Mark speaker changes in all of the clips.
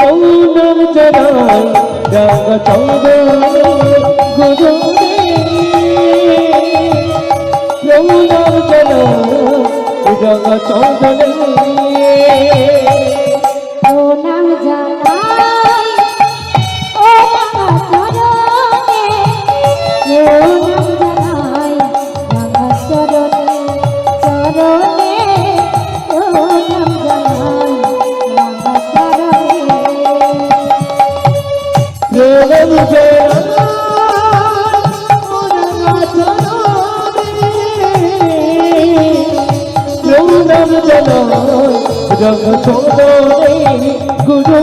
Speaker 1: প্রণাম জানাই রাঙা চন্দনে গুরু প্রণাম জানাই রাঙা চন্দনে
Speaker 2: প্রণাম জানাই ও রাঙা চরণে প্রণাম জানাই রাঙা চরণে চরণে প্রণাম জানাই রাঙা চরণে
Speaker 1: প্রণাম জানাই প্রণাম জানাই রাঙা চন্দনে গুরু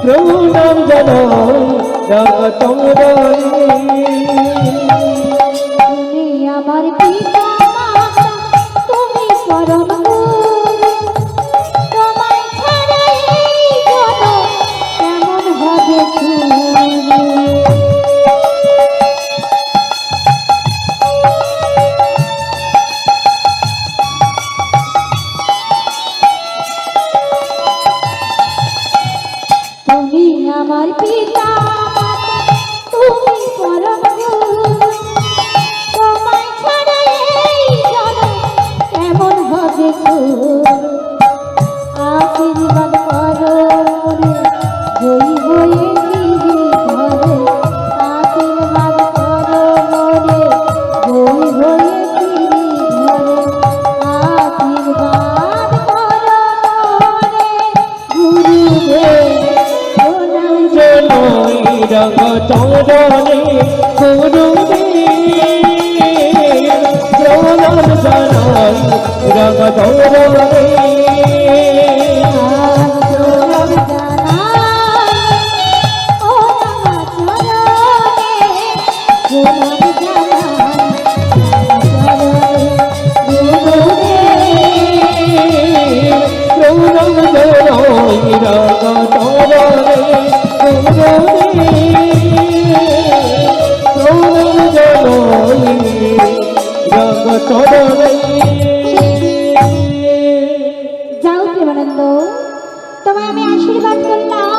Speaker 1: প্রণাম জানাই রাঙা চন্দনে
Speaker 2: তুমি আমার পিতা মাতা তুমি পরম গুরু তোমায় ছাড়া এই জগৎ কেমন হবে শুরু তুমি আমার পিতা মাতা তুমি পরম গুরু তোমায় ছাড়া এই জগৎ কেমন হবে শুরু আশীর্বাদ করো মোরে জয়ী হয়ে গিরি ধরে আশীর্বাদ করো মোরে জয়ী হয়ে গিরি ধরে আশীর্বাদ করো মোরে গুরুদেব প্রণাম
Speaker 1: জানাই রাঙা চন্দনে গুরু প্রণাম জানাই রাঙা চন্দনে
Speaker 2: প্রণাম জানাই ও রাঙা চরণে প্রণাম জানাই
Speaker 1: প্রণাম জানাই রাঙা চন্দনে প্রণাম জানাই রাঙা চন্দনে
Speaker 2: যাও প্রেমানন্দ তোমায় আমি আশীর্বাদ করলাম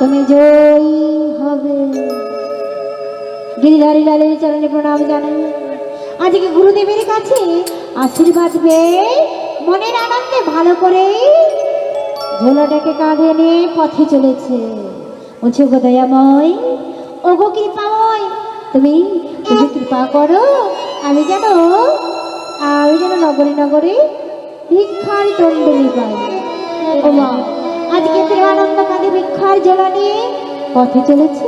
Speaker 2: তুমি জয়ী হবে গিরিধারী লালের চরণে প্রণাম জানাই আজকে গুরুদেবের কাছে আশীর্বাদ পেয়ে মনের আনন্দে ভালো করে ঝোলাটাকে কাঁধে নিয়ে পথে চলেছে বলছে গো দয়াময় ও গো কৃপাময় তুমি তুমি কৃপা করো আমি যেন নগরে নগরে ভিক্ষার দণ্ডলি পাই ও মা আজকে প্রেমানন্দ কাঁধে ভিক্ষার ঝোলা নিয়ে পথে চলেছে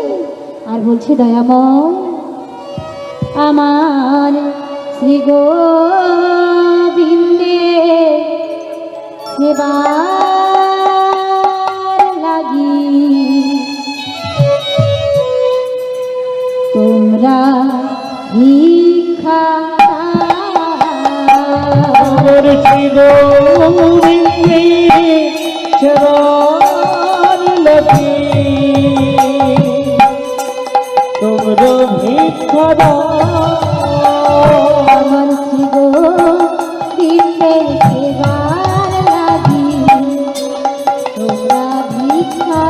Speaker 2: আর বলছে দয়াময় আমার শ্রী গোবিন্দে সেবার লাগি তোমরা ভিক্ষা
Speaker 1: আমার শিবলিঙ্গে চরণ লাগি তোমরা ভিক্ষা দাও
Speaker 2: আমার শ্রী গোবিন্দের সেবার লাগি তোমরা ভিক্ষা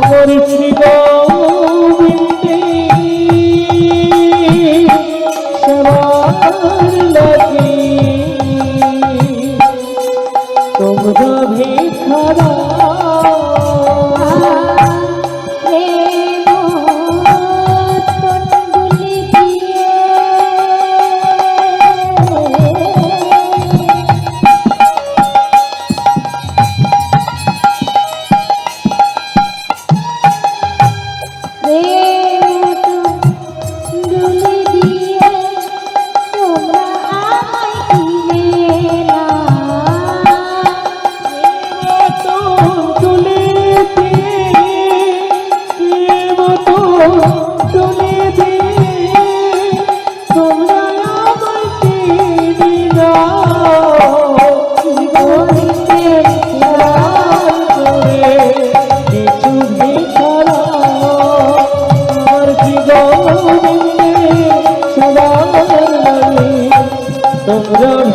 Speaker 1: আমার শিবলিঙ্গে চরণ লাগি তোমরা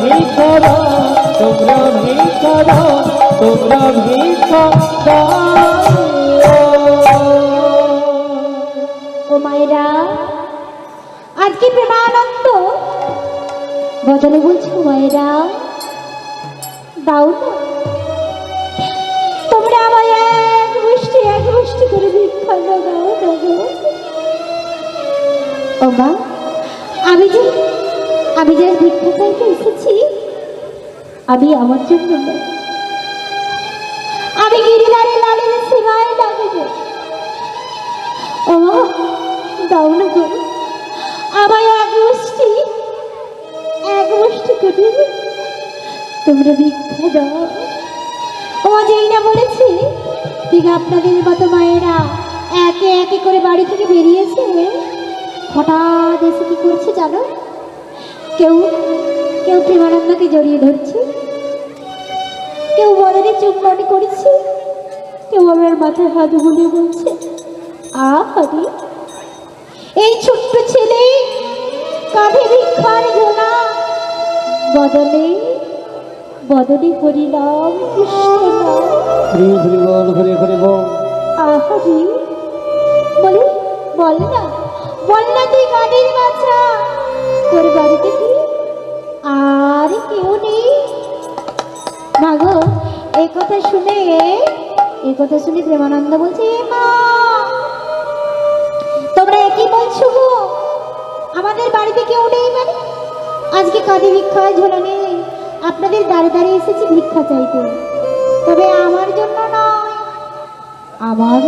Speaker 1: ভিক্ষা দাও তোমরা ভিক্ষা দাও তোমরা ভিক্ষা দাও।
Speaker 2: ও মায়েরা, আজকে প্রেমানন্দ বদলে বলছো মায়েরা, দাও না তোমরা আমায় এক মুষ্টি করে ভিক্ষা দাও দাও দাও। ও মা, আমি যে ভিক্ষা চাইতে এসেছি, আমি আমার জন্য নয়, আমি গিরিধারে লালের সেবায় লাগবো। ও মা, দাও না গো আমায় এক মুষ্টি করে তোমরা ভিক্ষা দাও। ও যেই না বলেছি, ঠিক আপনাদের মতো মায়েরা একে একে করে বাড়ি থেকে বেরিয়েছে, হঠাৎ এসে কি করছে জানো? কেউ প্রেমানন্দকে জড়িয়ে ধরছে, কেউ বদনে চুম্বন করছে, কেউ আমার মাথায় হাত বুলিয়ে বলছে, আরে এই ছোট্ট ছেলে কাঁধে ভিক্ষার ঝোলা, বদনে হরিনাম কৃষ্ণ নাম।
Speaker 1: হরি বল, হরি হরি বল।
Speaker 2: আহারি বল না তুই কাদের বাচ্চা, তোর বাড়িতে কি আর কেউ নেই? মাগো, এই কথা শুনে প্রেমানন্দ বলছে, মা তোমরা একই বলছো গো, আমাদের বাড়িতে কেউ নেই মানে? আজকে কাঁধে ভিক্ষায় ঝোলা নেই, আপনাদের দাঁড়ে দাঁড়িয়ে এসেছি ভিক্ষা চাইতে, তবে আমার জন্য নয়, আমার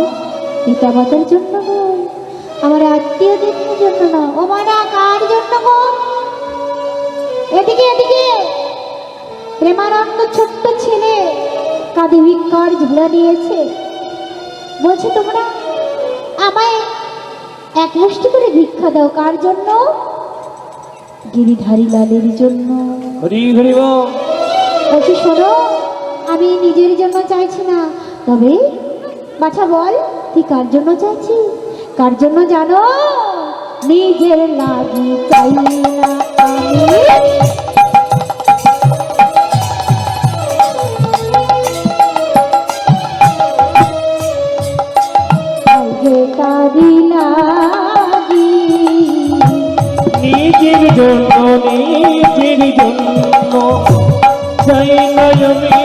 Speaker 2: পিতা মাতার জন্য নয়, আমার আত্মীয়দের জন্য নয়। ও মারা, কার জন্য গো? এদিকে প্রেমানন্দ ছোট্ট ছেলে কাঁধে ভিক্ষার ঝোলা নিয়েছে, বলছে তোমরা আমায় এক মুষ্টি করে ভিক্ষা দাও। কার জন্য? গিরিধারী লালের জন্য।
Speaker 1: হরি হরি বল।
Speaker 2: বলছি শোনো, আমি নিজের জন্য চাইছি না, তবে বাছা বল তুই কার জন্য চাইছি? কার জন্য জানো? নিজের লাগি চাই না আমি, তারি লাগি
Speaker 1: নিজের জন্য চাই না আমি,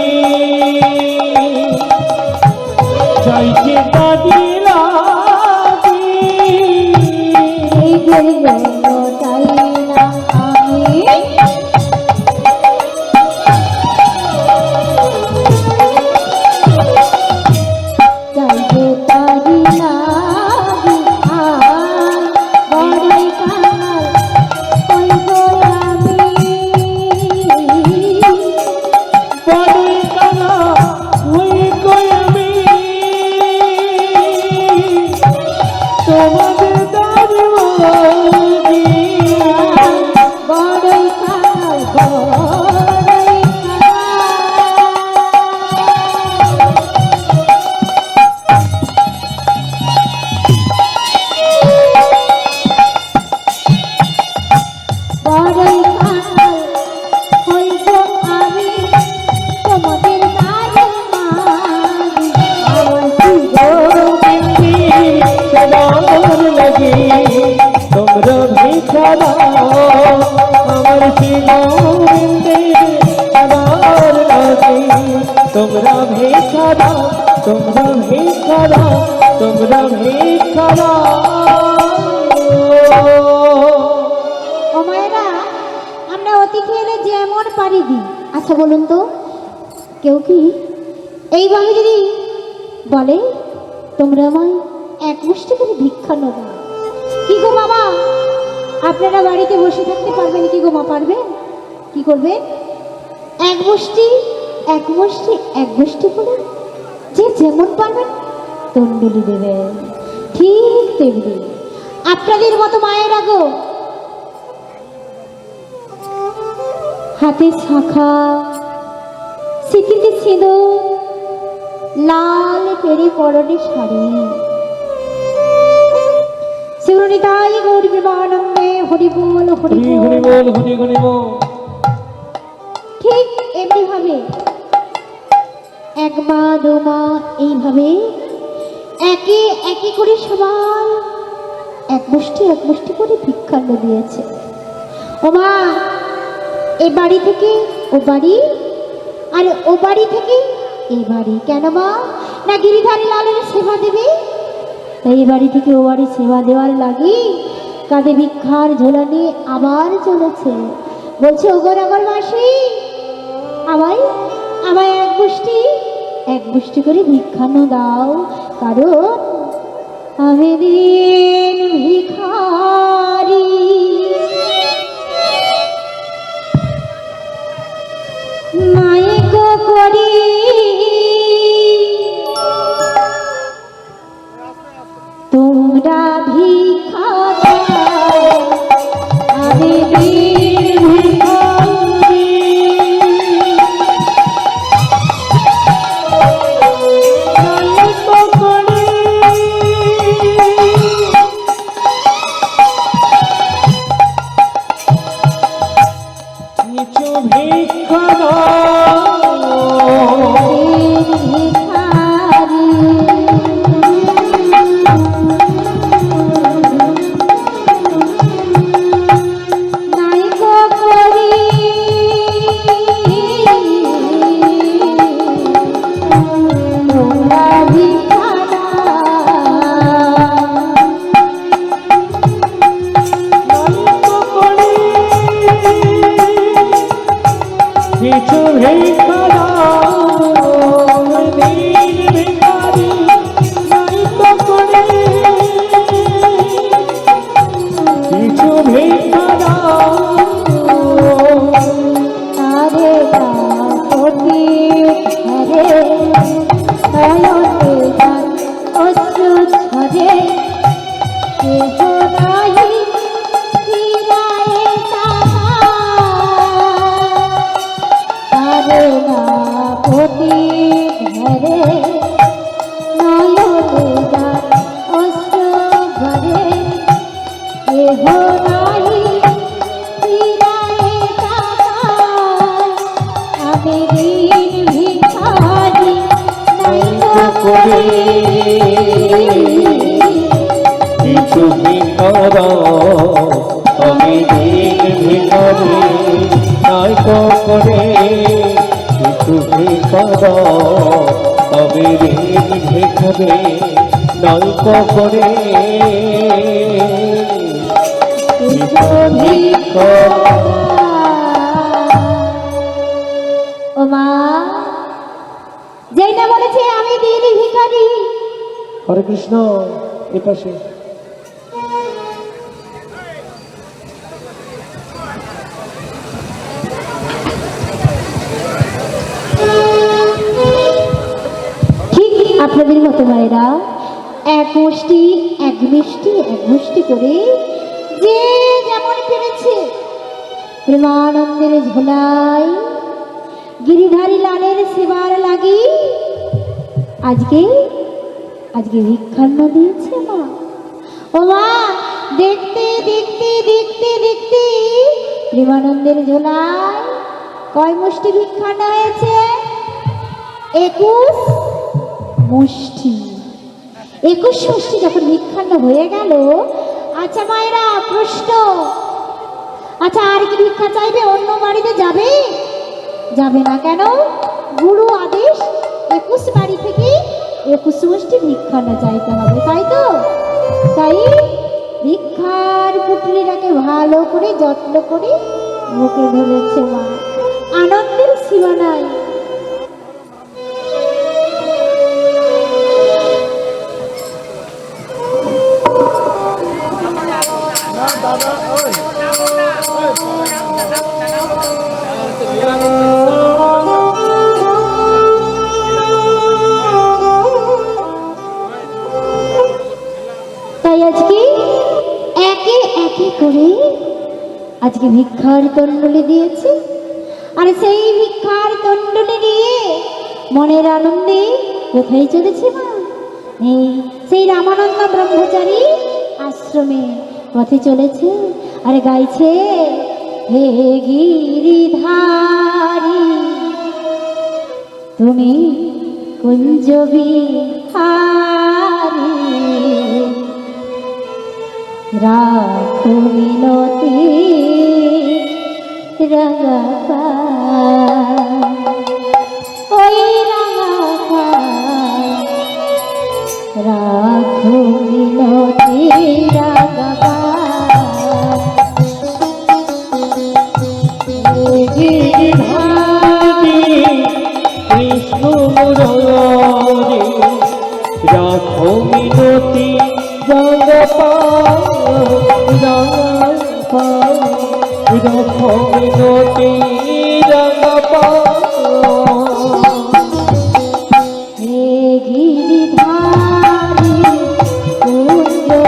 Speaker 1: চাইতে কাঁদি লাগি।
Speaker 2: নিজের জন্য চাই না আমি, চাইতে পারি না বড়ই কাঙাল হইব আমি,
Speaker 1: বড়ই কাঙাল হইব আমি, তোমাদের দাবি মাগি।
Speaker 2: বড়ই কাঙাল বড়ই কাঙাল হইব আমি, তোমাদের দাঁড়ে মাগি। আমার
Speaker 1: গোবিন্দি সদার লাগি তোমরা ভিক্ষা দাও, আমার শিবন্দি সদার লাগি তোমরা ভিক্ষা দাও, তোমরা ভিক্ষা দাও, তোমরা ভিক্ষা দাও।
Speaker 2: ও মায়েরা, আমরা অতিথি এলে যেমন পারি দিই। আচ্ছা বলুন তো, কেউ কি এইভাবে যদি বলে তোমরা আমায় এক মুষ্টি করে ভিক্ষা নেবো, কি গো বাবা, আপনারা বাড়িতে বসে থাকতে পারবেন কি গো মা? পারবেন? কি করবে? এক মুষ্টি করে যে যেমন পারবেন তন্ডুলি দেবেন। ঠিক তেমনি আপনাদের মতো মায়েরা গো, হাতে শাখা, সিঁথিতে সিঁদুর, লাল পেরে পরনে শাড়ি, শিবনিতাই গৌর প্রেমানন্দে হরি বল হরি
Speaker 1: হরি হরি
Speaker 2: বল।
Speaker 1: বল, হরি হরি বল।
Speaker 2: ঠিক এমনি ভাবে এক মা দু মা এইভাবে একে একে করে সবাই এক মুষ্টি করে ভিক্ষান্ন দিয়েছে। ও মা, এ বাড়ি থেকে ও বাড়ি, আর ও বাড়ি থেকে এই বাড়ি। কেন মা? না গিরিধারী লালের সেবা দেবে, তাই এ বাড়ি থেকে ও বাড়ি সেবা দেওয়ার লাগি কাঁধে ভিক্ষার ঝোলা নিয়ে আবার চলেছে। বলছে, ওগো নগরবাসী, আমায় আমায় এক মুষ্টি করে ভিক্ষান্ন দাও, কারণ আমি দিন ভিখারি। মাইক করি তোমরা ভিক্ষা দাও, আমি দিন ভিখারি।
Speaker 1: কিছু ভিখার আমি দিন ভিখারি নাই করে, কিছু ভিখার আমি দিন ভিখারি নাই করে।
Speaker 2: ও মা, যেই না বলেছে আমি দিন ভিখারি।
Speaker 1: হরে কৃষ্ণ, এ পাশে
Speaker 2: ঠিক আপনাদের মতো মায়েরা এক মুষ্টি করে যে যেমন পেরেছে প্রেমানন্দের ঝোলায় গিরিধারী লালের সেবার লাগি আজকে ভিক্ষান্ন দিয়েছে মা। ও মা, দেখতে দেখতে দেখতে দেখতে প্রেমানন্দের ঝোলায় কয় মুষ্টি ভিক্ষান্ন হয়েছে? 21 মুষ্টি। 21 মুষ্টি যখন ভিক্ষান্ন হয়ে গেল, আচ্ছা মায়েরা প্রশ্ন, আচ্ছা আর কি ভিক্ষা চাইবে? অন্য বাড়িতে যাবে? যাবে না। কেন? গুরু আদেশ 21 বাড়ি থেকে 21 মুষ্টি ভিক্ষান্ন চাইতে হবে, তাই তো? তাই ভিক্ষার পুটলিটাকে ভালো করে যত্ন করে মুখে ধরেছে মা। আনন্দের সীমা নাই। তাই আজকে একে একে করে আজকে ভিক্ষার তণ্ডলি দিয়েছে, আর সেই ভিক্ষার তণ্ডলি নিয়ে মনের আনন্দে কোথায় চলেছে মা? এই সেই রামানন্দ ব্রহ্মচারী আশ্রমে পথে চলেছে আর গাইছে, হে গিরিধারী তুমি কুঞ্জবিহারি রাখো মিনতি রাঙা ওই রাঙা রাখো মিনতি রাঙা
Speaker 1: কৃষ্ণ মুরারি রাখো মিনতি রাখো মিনতি
Speaker 2: হে গিরিধারী কুঞ্জবিহারী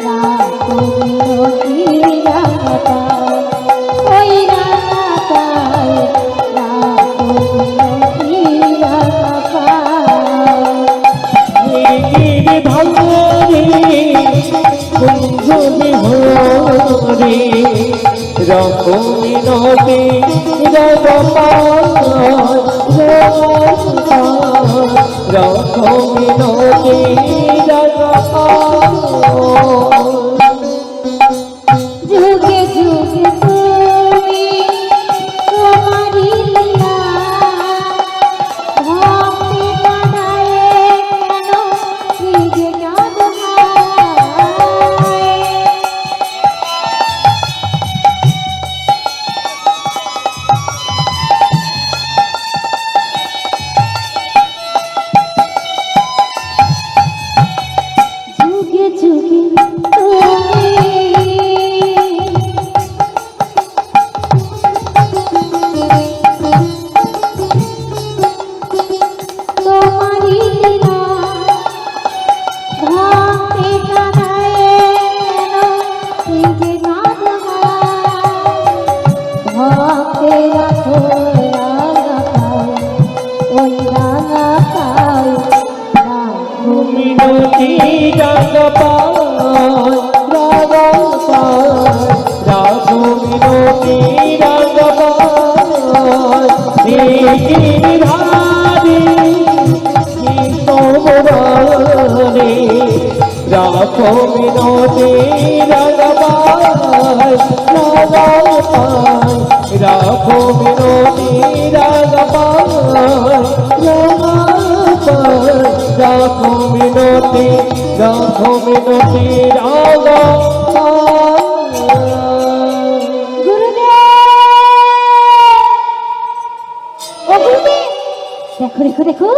Speaker 2: রাখো মিনতি রাঙা ওই রাঙা রাখো মিনতি রাঙা
Speaker 1: গিরিধারী কুঞ্জ বিহারী রাখো মিনতি রাখো মিনতি
Speaker 2: যুগে যুগে তুমি তোমারি লীলা ভক্তি কানায়ে কেন নিজে কাঁদহায় যুগে যুগে তোমারি লীলা ভক্তি কানায়ে কেন নিজে কাঁদহায় ভক্তি রাখো রাঙা ওই রাঙা রাখো
Speaker 1: মিনতি রাখো মিনতি গিরিধারী কৃষ্ণ মুরারি রাখো মিনতি রাখো মিনতি রাখো মিনতি
Speaker 2: ও গুরুদেব, দেখো দেখো দেখো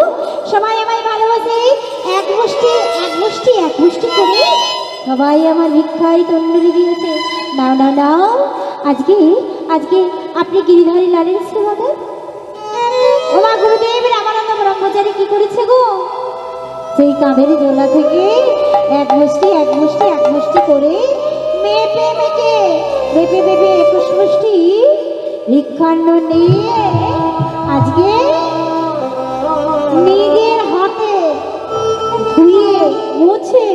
Speaker 2: সবাই আমায় ভালোবাসে এক মুষ্টি এক মুষ্টি এক মুষ্টি করে সবাই আমার ভিক্ষায় তন্ডুলি দিয়েছে। নাও নাও নাও, আজকে আজকে আপনি গিরিধারী লালের সেবা দেন। ওমা গুরুদেব, রামানন্দ ব্রহ্মচারী কি করেছে গো? সেই কাঁধের জোলা থেকে এক মুষ্টি এক মুষ্টি এক মুষ্টি করে মেপে মেপে মেপে মেপে 21 মুষ্টি ভিক্ষান্ন নিয়ে আজকে নিজের হাতে ধুয়ে মুছে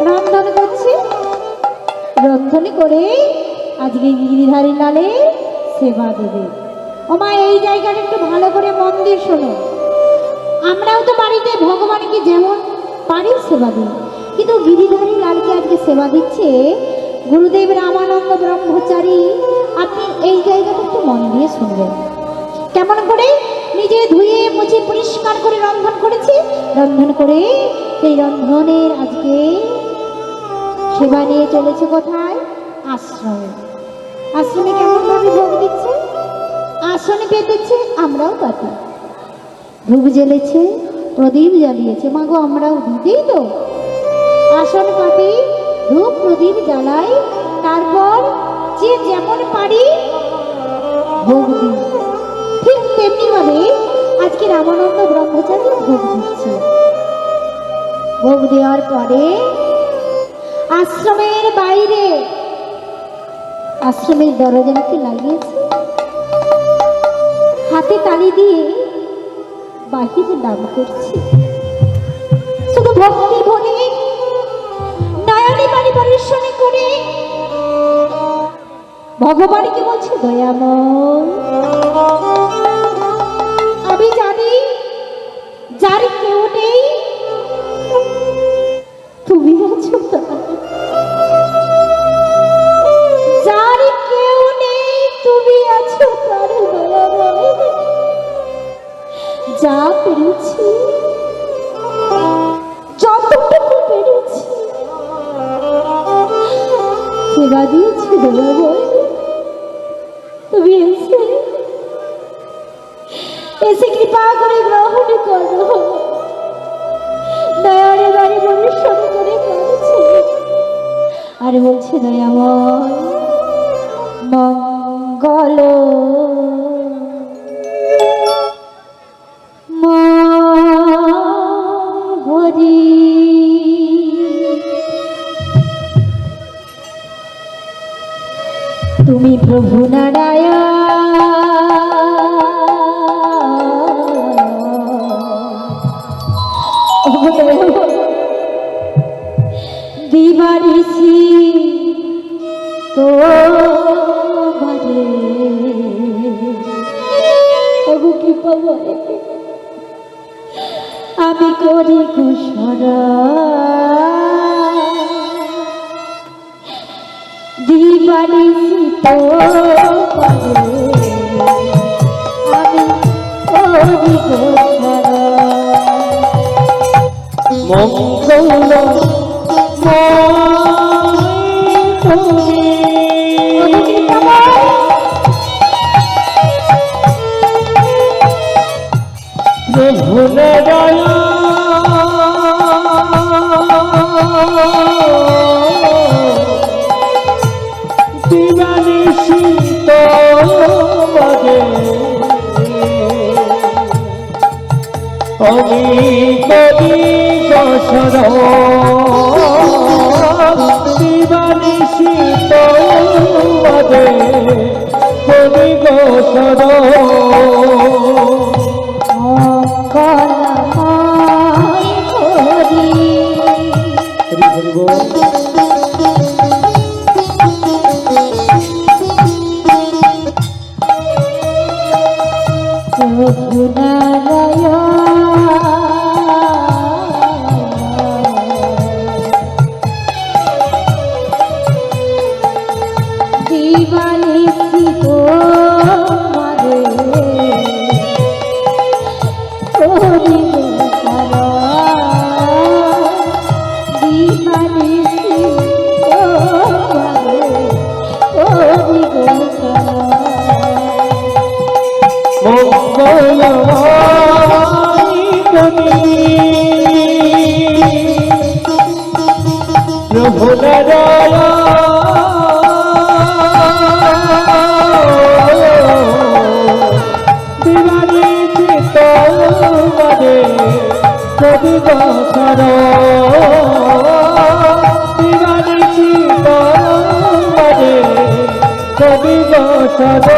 Speaker 2: রন্ধন করছে। রন্ধন করে আজকে গিরিধারী লালে সেবা দেবে। ওমা এই জায়গাটা একটু ভালো করে মন দিয়ে শোনো। আমরাও তো বাড়িতে ভগবানকে যেমন পারি সেবা দিই, কিন্তু গিরিধারী লালকে আজকে সেবা দিচ্ছে গুরুদেব রামানন্দ ব্রহ্মচারী। আপনি এই জায়গাটা একটু মন দিয়ে শুনবেন। কেমন করে নিজে ধুয়ে মুছে পরিষ্কার করে রন্ধন করেছে। রন্ধন করে সেই রন্ধনের আজকে সেবা নিয়ে চলেছে কোথায়? আশ্রমে। আশ্রমে কেমন ভাবে ভোগ দিচ্ছে? আসনে পেতেছে, আমরাও পাতি। ধূপ জ্বেলেছে, প্রদীপ জ্বালিয়েছে। মাগো আমরাও দিই তো। আসন পাতি, ধূপ প্রদীপ জ্বালাই, তারপর যে যেমন পারি ভোগ দিই। ঠিক তেমনি ভাবে আজকে রামানন্দ ব্রহ্মচারী ভোগ দিচ্ছে। ভোগ দেওয়ার পরে আশ্রমের বাইরে আশ্রমের দরজাকে লাগিয়েছে, হাতে তালি দিয়ে বাহিরে নাম করছে। শুধু ভক্তি ভরে নয়নে পানি পরিশ্রমী করে ভগবানকে বলছে, দয়াময় সেবা দিয়েছি দয়াময়। তুমি এসে কৃপা করে গ্রহণ করো। দয়ারে বাড়ি পরিশ্রম করে করেছে আর বলছে দয়াময় মঙ্গল হরি। তুমি প্রভু নারায়ণ দিবানিসি তো কৃপা বলে আমি করি কুশরা দিবানিসি তো আমি করি কুশরা
Speaker 1: মঙ্গল প্রভু দিবানিসি তোমারে আমি করি গোসর দিবানিসি তোমারে করি গোসর প্রভু দিবানিসি তোমারে করি গোসর দিবানিসি তোমারে করি গোসর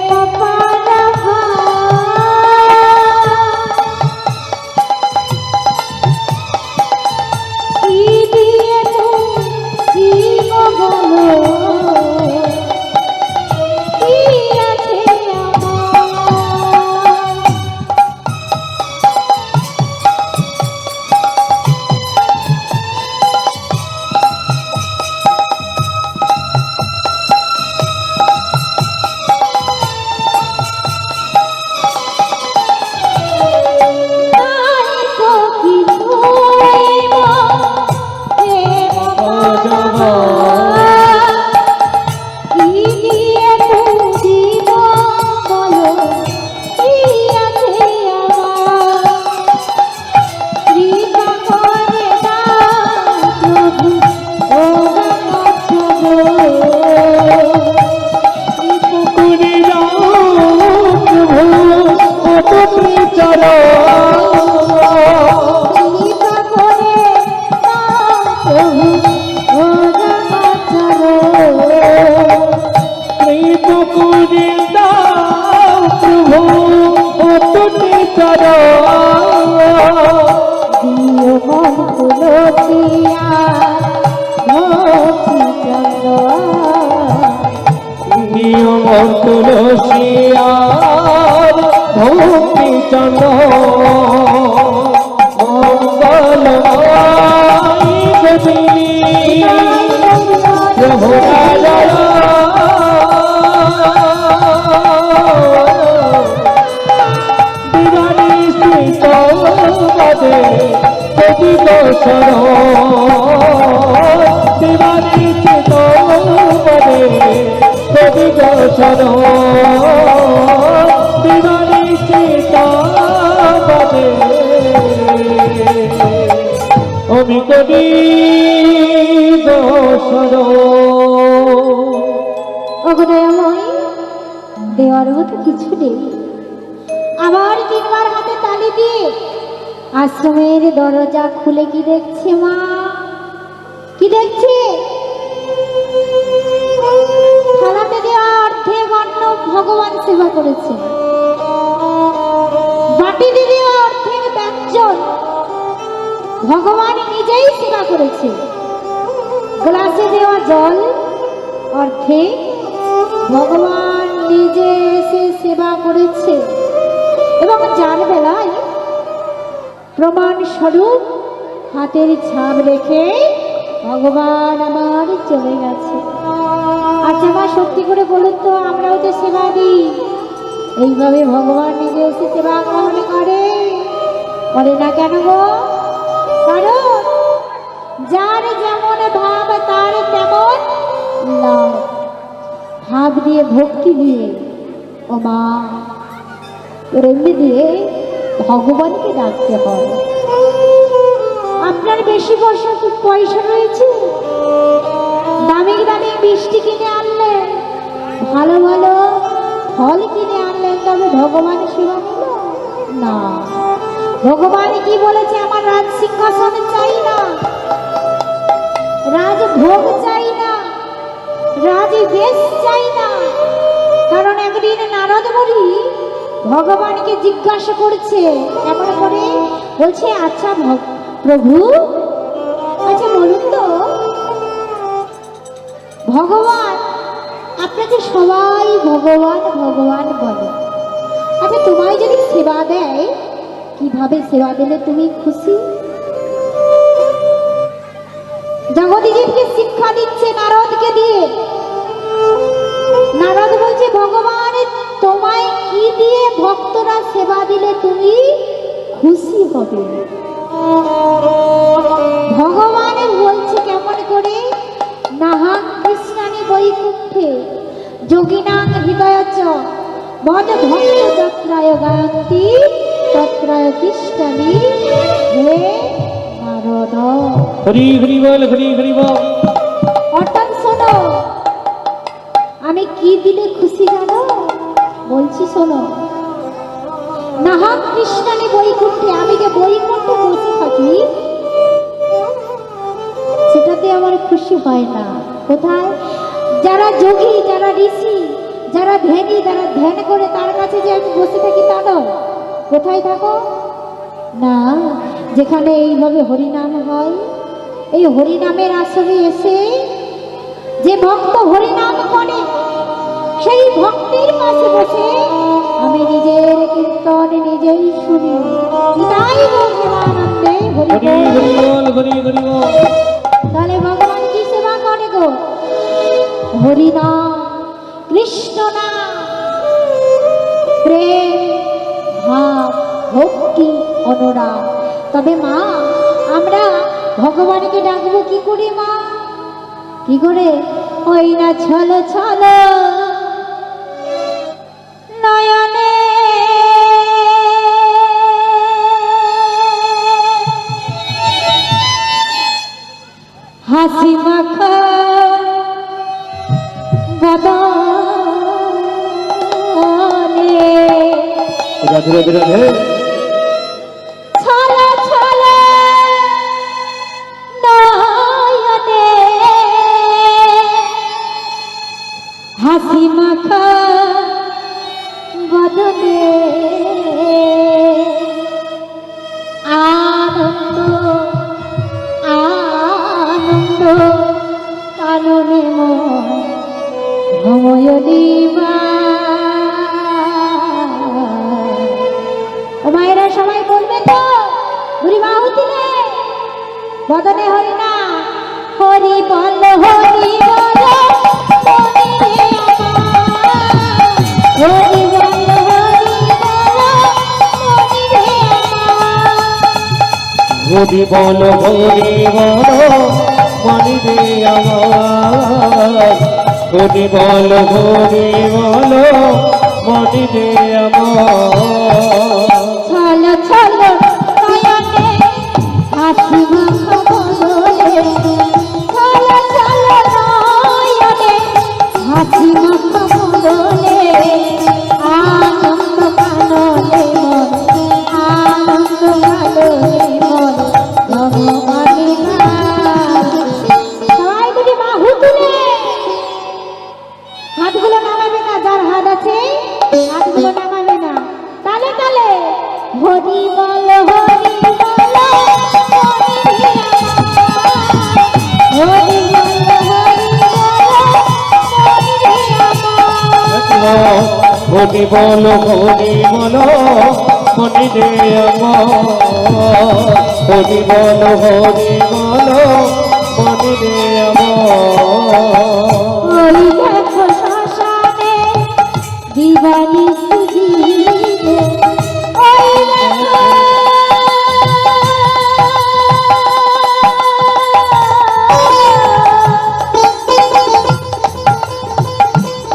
Speaker 2: পাপা রাভা কি দিয়ে তুমি জীব বলো কি আছে আমার নাই কো কি হইব হে বাবা কি দিয়ে তুমি জীব বলো কি আছে আমার কৃপা করে দাও প্রভু ও
Speaker 1: পুরি যাও প্রভু অতটি চরণ
Speaker 2: কৃপা করে দাও প্রভু ও
Speaker 1: কৃপা করে দাও প্রভু অতটি চরণ
Speaker 2: দিও মন তুলসিয়া ভক্তি চন্দ্র
Speaker 1: নিয়ম তুলসিয়ার ভক্তি চন্দ্র মঙ্গলময়ী দেবী প্রভু দিবানী স্থিত পদে যদি গোসর দিবানী স্থিত পদে যদি গোসর দিবানী স্থিত পদে আমি কবি গোসর
Speaker 2: অগদয়ময় দেওয়ার মতো কিছু নেই আবার তিনবার হাতে তালি দিয়ে আশ্রমের দরজা খুলে কি দেখছে মা কি দেখছে থালাতে দেওয়া অর্ধেক অন্ন ভগবান সেবা করেছে বাটিতে দেওয়া অর্ধেক ব্যঞ্জন ভগবান নিজেই সেবা করেছে গ্লাসে দেওয়া জল অর্ধেক ভগবান নিজে এসে সেবা করেছে এবং যার বেলায় প্রমাণ স্বরূপ হাতের ছাপ রেখে ভগবান আমার চলে গেছে আচ্ছা মা সত্যি করে বলুন তো আমরাও তো সেবা দিই এইভাবে ভগবান নিজে এসে সেবা গ্রহণ করে না কেন গো কারণ যার যেমন ভাব তার তেমন লাভ ভাব দিয়ে ভক্তি দিয়ে ও মা প্রেমে দিয়ে ভগবানকে ডাকতে হয় আপনার বেশি পয়সা রয়েছে দামি দামি মিষ্টি কিনে আনলেন ভালো ভালো ফল কিনে আনলেন তবে ভগবান সেবা হলো না ভগবান কি বলেছে আমার রাজ সিংহাসন চাই না রাজভোগ চাই না রাজবেশ চাই না কারণ একদিন নারদ মুনি ভগবানকে জিজ্ঞাসা করছে কেমন করে বলছে আচ্ছা প্রভু আচ্ছা বলুন তো ভগবান আপনাকে সবাই ভগবান ভগবান বলে আচ্ছা তোমায় যদি সেবা দেয় কিভাবে সেবা দিলে তুমি খুশি জগদীশকে শিক্ষা দিচ্ছে নারদকে দিয়ে নারদ বলছে ভগবান তোমায় কি দিয়ে ভক্তরা সেবা দিলে তুমি খুশি হবে ভগবান বলছে কেমন করে নাহাং কৃষ্ণানি বৈকুণ্ঠে যোগিনাং হৃদয়চ বদ ভক্ত যত্রায় গায়ন্তি তত্রায় কৃষ্ণানি হে নারদ
Speaker 1: হরি হরি বল হরি হরি বল
Speaker 2: অর্থাৎ শোনো আমি কি দিলে খুশি জানো বলছি শোনো নাহা কৃষ্ণানি বৈকুণ্ঠে আমি যে বৈকুণ্ঠে বসে থাকি সেটাতে আমার খুশি হয় না কোথায় যারা যোগী যারা ঋষি যারা ধ্যানী, যারা ধ্যান করে তার কাছে যে আমি বসে থাকি তা নয়। কোথায় থাকো না, যেখানে এইভাবে হরিনাম হয়, এই হরিনামের আসরে এসে যে ভক্ত হরিনাম করে সেই ভক্তির পাশে বসে আমি নিজের কীর্তন নিজেই শুনি। তাই আনন্দে হরি
Speaker 1: হরি হরি বল, হরি হরি বল।
Speaker 2: তাহলে ভগবান কি সেবা করে গো? হরিনাম, কৃষ্ণ নাম, প্রেম, ভাব, ভক্তি, অনুরাগ। তবে মা, আমরা ভগবানকে ডাকবো কি করে মা? কি করে? ওই না ছলো ছলো নয়নে হাসি মাখা বদনে
Speaker 1: রাধে রাধে রাধে।
Speaker 2: ছলো ছলো নয়নে হাসি মাখা বদনে আনন্দ আনন্দ কাননে ময়দিবা। ও মায়েরা সবাই বলবে তো, বুড়ি মা উঠিলে বদনে হরি না, হরি বল হরি বল হরি বল হরি বল
Speaker 1: হরি বল হরি বল মনি দে আমার। হরি বল হরি বল মনি দে আমার।
Speaker 2: ছল ছল নয়নে হাসি মাখা বদনে, ছল ছল নয়নে হাসি মাখা বদনে আনন্দ কাননে মন, আনন্দ কাননে মন ভগবানী না। সবাই যদি মা হুতুলে হাতগুলো নামাবে না, যার হাত আছে হাতগুলো নামাবে না। তালে তালে হরি বল হরি বল হরি বল হরি
Speaker 1: হরি বল হরি বল মনি দে আমার। হরি বল হরি বল মনি দে আমার।
Speaker 2: ওই দেখো শ্মশানে দিবানি সুজিয়ে, ওই দেখো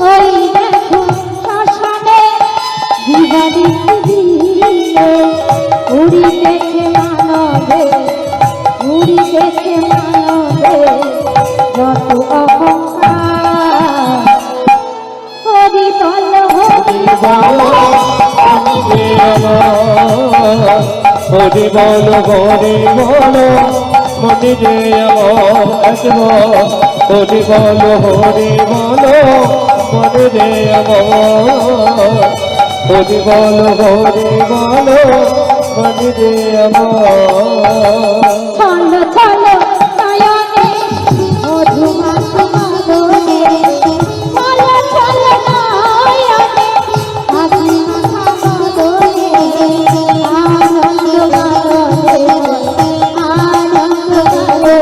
Speaker 2: ওই দেখো শ্মশানে দিবানি সুজিয়ে উড়িতেছে মানবে, উড়িতেছে মানবে যত অহংকার। হরি বল হরি বল
Speaker 1: হরি বল হরি বল মনি দে আমার। হরি বল হরি বল মনি দে আমার। হরি বল হরি বল মনি দে আমার।
Speaker 2: ছল ছল নয়নে মধুমাখা বদনে, ছল ছল নয়নে হাসি মাখা বদনে আনন্দ গানে আনন্দ গানে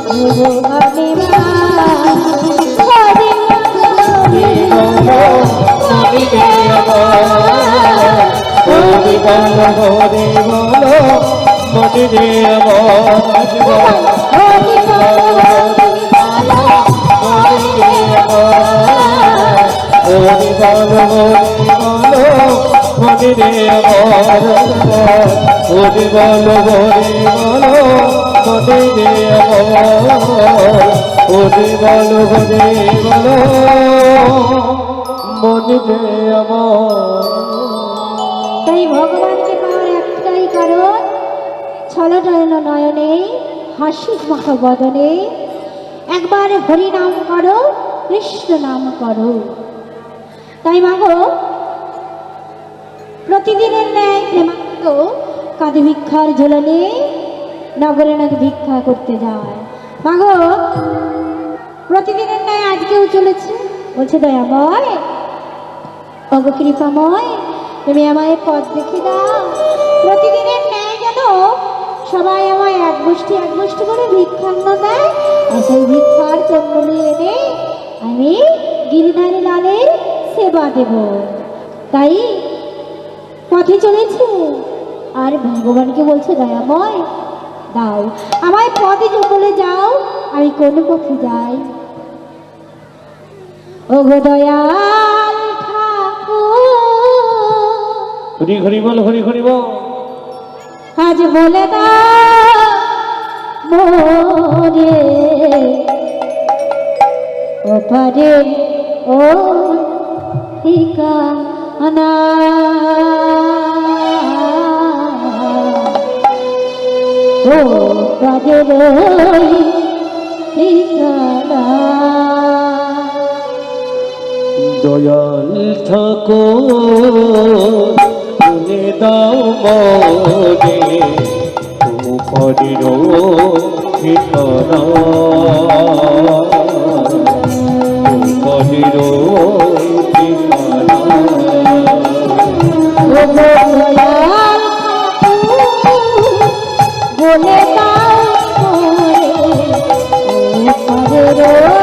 Speaker 2: ভগবানী মা। হরি
Speaker 1: মনি দে আমার। হরি বল হরি বল মনি দে আমার।
Speaker 2: হরি বল হরি বল হরি
Speaker 1: হরি বল হরি বল মনি দে আমার। হরি বল হরি বল মনি দে আমার। হরি বল হরি বল মনি দে আমার।
Speaker 2: তাই ভগবানকে পাওয়ার একটাই কারণ, ছলটল নয়নে হাসি মাখা বদনে একবার হরি নাম করো, কৃষ্ণ নাম করো। তাই মাগো প্রতিদিনের ন্যায় প্রেমানন্দ কাঁধে ভিক্ষার ঝোলা নিয়ে নগরে নাকি ভিক্ষা করতে যায়। মাগো প্রতিদিনের ন্যায় আজকেও চলেছে, বলছে দয়াময় অগ কৃপাময় তুমি আমায় পথ দেখে দাও। প্রতিদিনের ন্যায় যেন সবাই আমায় এক গোষ্ঠী করে ভিক্ষান্ন দেয়, আর সেই ভিক্ষার জন্য নিয়ে এনে আমি গিরিধারী লালের সেবা দেব। তাই পথে চলেছে আর ভগবানকে বলছে দয়াময় দাও আমায় পথে বলে যাও, আমি কোন পথে যাই। ওগো দয়াল ঠাকুর
Speaker 1: হরি হরি বল, হরি হরি বল।
Speaker 2: আজ বলে দাও মোরে ওপারে ও ঠিকানা, ও পারে ওই ঠিকানা।
Speaker 1: দয়াল ঠাকুর বলে দাও মনে উপরের ঠিকানা, উপরের ঠিকানা।
Speaker 2: ও দয়াল ঠাকুর বলে দাও মোরে ওপারের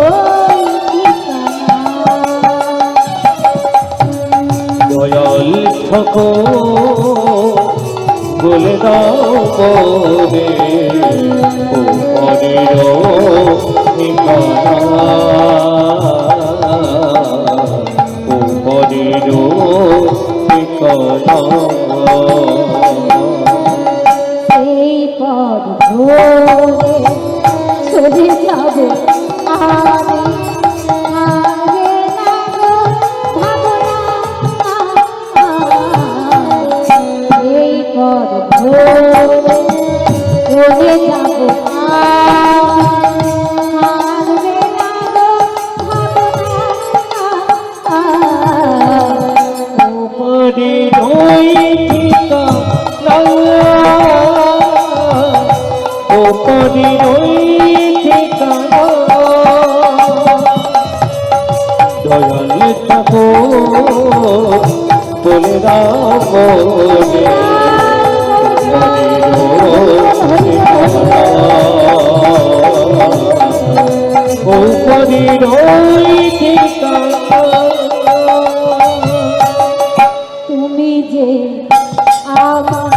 Speaker 2: ওই
Speaker 1: দয়াল ঠাকুর বলে দাও মোরে উপরের ঠিকানা, উপরের ঠিকানা।
Speaker 2: সেই পদ ধরে চলে যাব আমি, আগে না গো ভাবনা, এই পদ ধরে চলে যাব আগে না গো ভাবনা,
Speaker 1: উপরের ঠিকানা, উপরের ঠিকানা। দয়াল ঠাকুর বলে দাও মোরে উপরের ঠিকানা।
Speaker 2: তুমি যে আমার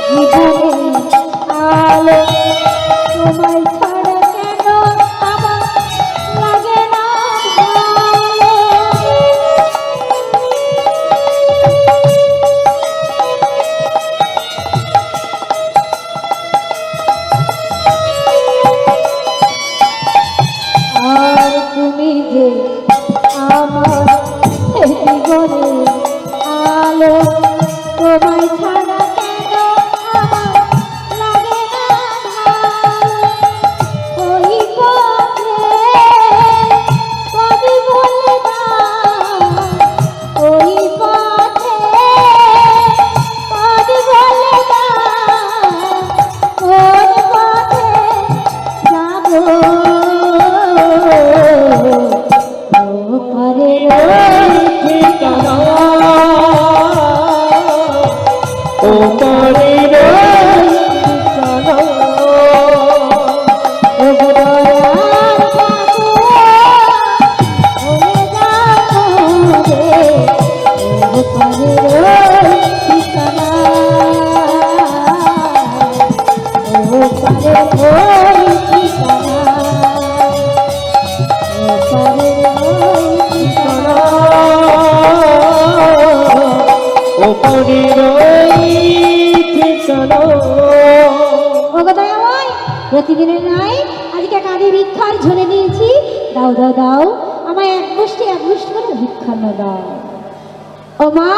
Speaker 2: জীবনে আলো, তোমায় ছাড়া কেন আমার লাগে না ভালো। আর তুমি যে আমার জীবনে আলো, তোমায় ছাড়া কেন আমার লাগে না ভালো। ওই পথে কবি বলে দাও, ওই পথে কবি বলে দাও, কোন পথে যাবো ওপারের
Speaker 1: ঠিকানা, উপরের ঠিকানা।
Speaker 2: ওগো দয়াল ঠাকুর বলে দাও মোরে ওপারের ঠিকানা, ওপারের ঠিকানা, ওপারের ঠিকানা।
Speaker 1: উপরের ঠিকানা।
Speaker 2: ওগো দয়াময় প্রতিদিনের নাই আজকে কাঁধে ভিক্ষার ঝোলে নিয়েছি, দাও দাও দাও আমায় এক মুষ্টি করে ভিক্ষান্ন দাও। ও মা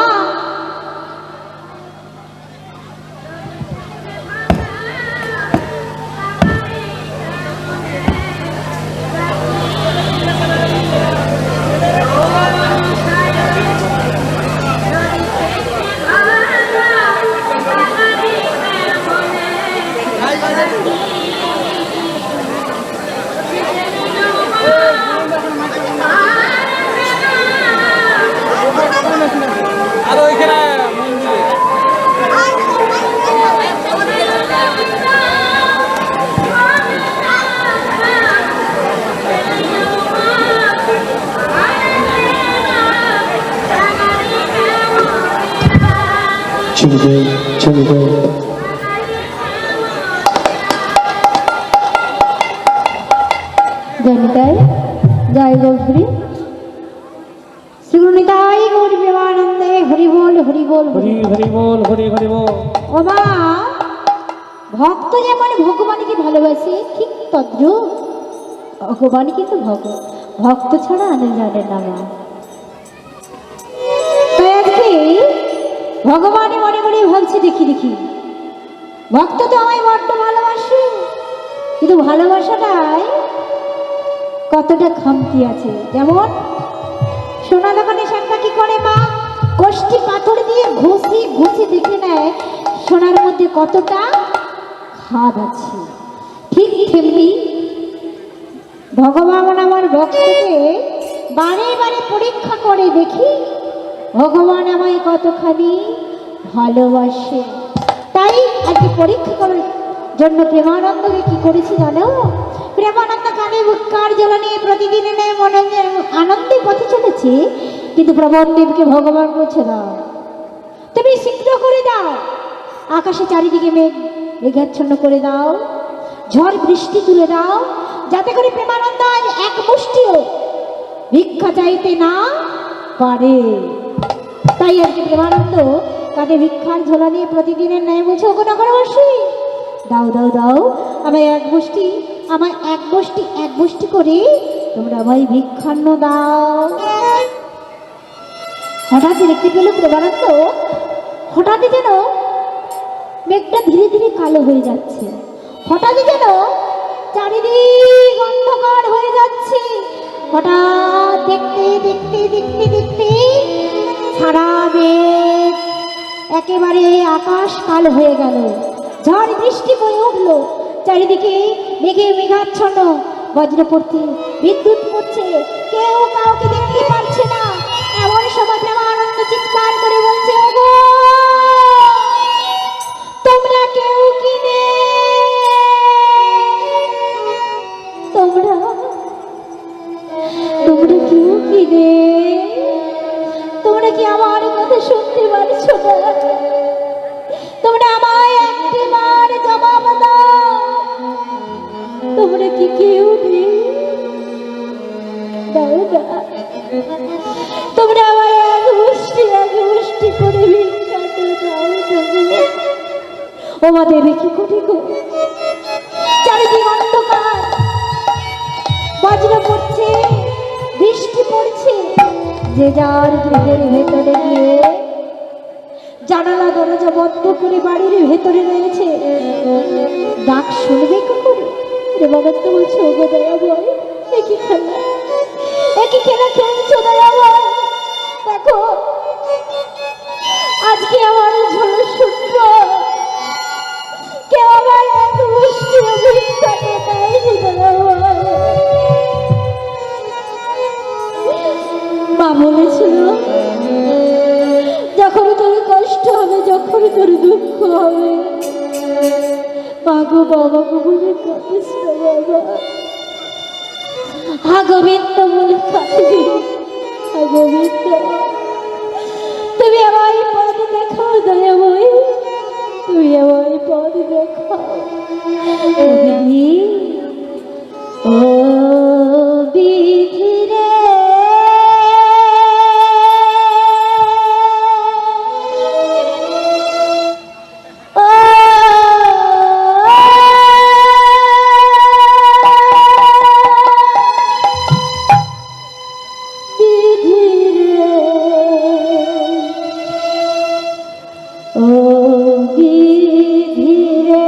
Speaker 1: চলিবে চলিবে।
Speaker 2: জয় জয় গৌরী শ্রীগুরুনিতাই গৌরী প্রেমানন্দে হরি বল হরি বল
Speaker 1: হরি হরি বল হরি হরি বল।
Speaker 2: ও মা, ভক্ত যেমন ভগবানকে ভালোবাসে ঠিক তদ্রূপ ভগবান কিন্তু ভক্ত ছাড়া আনন্দ জানে না মা। তাই আজকে ভগবান মনে মনে ভাবছে দেখি দেখি ভক্ত তো আমায় বড্ড ভালোবাসে, কিন্তু ভালোবাসাটাই কতটা খামতি আছে। যেমন সোনা দোকানে শ্যামটা কি করে মা, কষ্টি পাথর দিয়ে ঘষি ঘষি দেখে নেয় সোনার মধ্যে কতটা খাদ আছে। ঠিক তেমনি ভগবান আমার ভক্তকে বারে বারে পরীক্ষা করে দেখি ভগবান আমায় কতখানি ভালোবাসে। তাই আজকে পরীক্ষা করার জন্য প্রেমানন্দকে কি করেছি জানো? প্রেমানন্দ কানে বুৎকার জল নিয়ে প্রতিদিনের ন্যায় মনে আনন্দে পথে চলেছে, কিন্তু প্রবণদেবকে ভগবান বলছে না, তুমি শীঘ্র করে দাও, আকাশে চারিদিকে মেঘাচ্ছন্ন করে দাও, ঝড় বৃষ্টি তুলে দাও, যাতে করে প্রেমানন্দ আজ এক মুষ্টিও ভিক্ষা চাইতে না পারে। তাই আজকে প্রেমানন্দ কাঁধে ভিক্ষার ঝোলা নিয়ে প্রতিদিনের ন্যায় বলছে, ওগো নগরবাসী, দাও দাও দাও, আমায় এক বষ্টি করে তোমরা আমায় ভিক্ষান্ন দাও। হঠাৎ দেখতে পেল প্রেমানন্দ হঠাৎই যেন মেঘটা ধীরে ধীরে কালো হয়ে যাচ্ছে, হঠাৎই যেন চারিদিক অন্ধকার হয়ে যাচ্ছে। হঠাৎ দেখতে দেখতে দেখতে দেখতে সারা মেঘ একেবারে আকাশ কালো হয়ে গেল, ঝড় বৃষ্টি বয়ে উঠলো, চারিদিকে মেঘে মেঘাচ্ছন্ন, বজ্র পড়ছে, বিদ্যুৎ পড়ছে, কেউ কাউকে দেখতে পারছে না। এমন সময় প্রেমানন্দ চিৎকার করে বলছে, ওগো তোমরা কেউ কি তোমরা কেউ কি তোমরা কি আমার কথা শুনতে পারছো না? তোমরা আমায় একটি বার জবাব দাও, তোমরা কি কেউ নেই? দাও না, তোমরা আমায় এক মুষ্টি করে ভিক্ষাটা দাও। ওমাদের রেখে কোটি গো, চারিদিক অন্ধকার, বজ্র পড়ছে, বৃষ্টি পড়ছে, যে যার গৃহের ভেতরে গিয়ে জানালা দরজা বন্ধ করে বাড়ির ভেতরে রয়েছে, ডাক শুনবে কি করে? প্রেমানন্দ বলছে, ওগো দয়া ভয়, একই খেলা খেলছো দয়া ভয়, দেখো আজকে আমার ঝোল শুনবো, কেউ আমার এক মুষ্টি ভিক্ষাটা দেয়নি দয়া ভয়। মা বলেছিল, যখন তোর কষ্ট হবে, যখন তোর দুঃখ হবে, মাগো বাবা গো বলে কাঁদিস না বাবা, হা গোবিন্দ বলে কাঁদবি, হা গোবিন্দ তুমি আমায় পথ দেখাও দয়াময়, তুমি আমায় পথ দেখাও। বিধি ও বিধি রে, ও বিধি রে,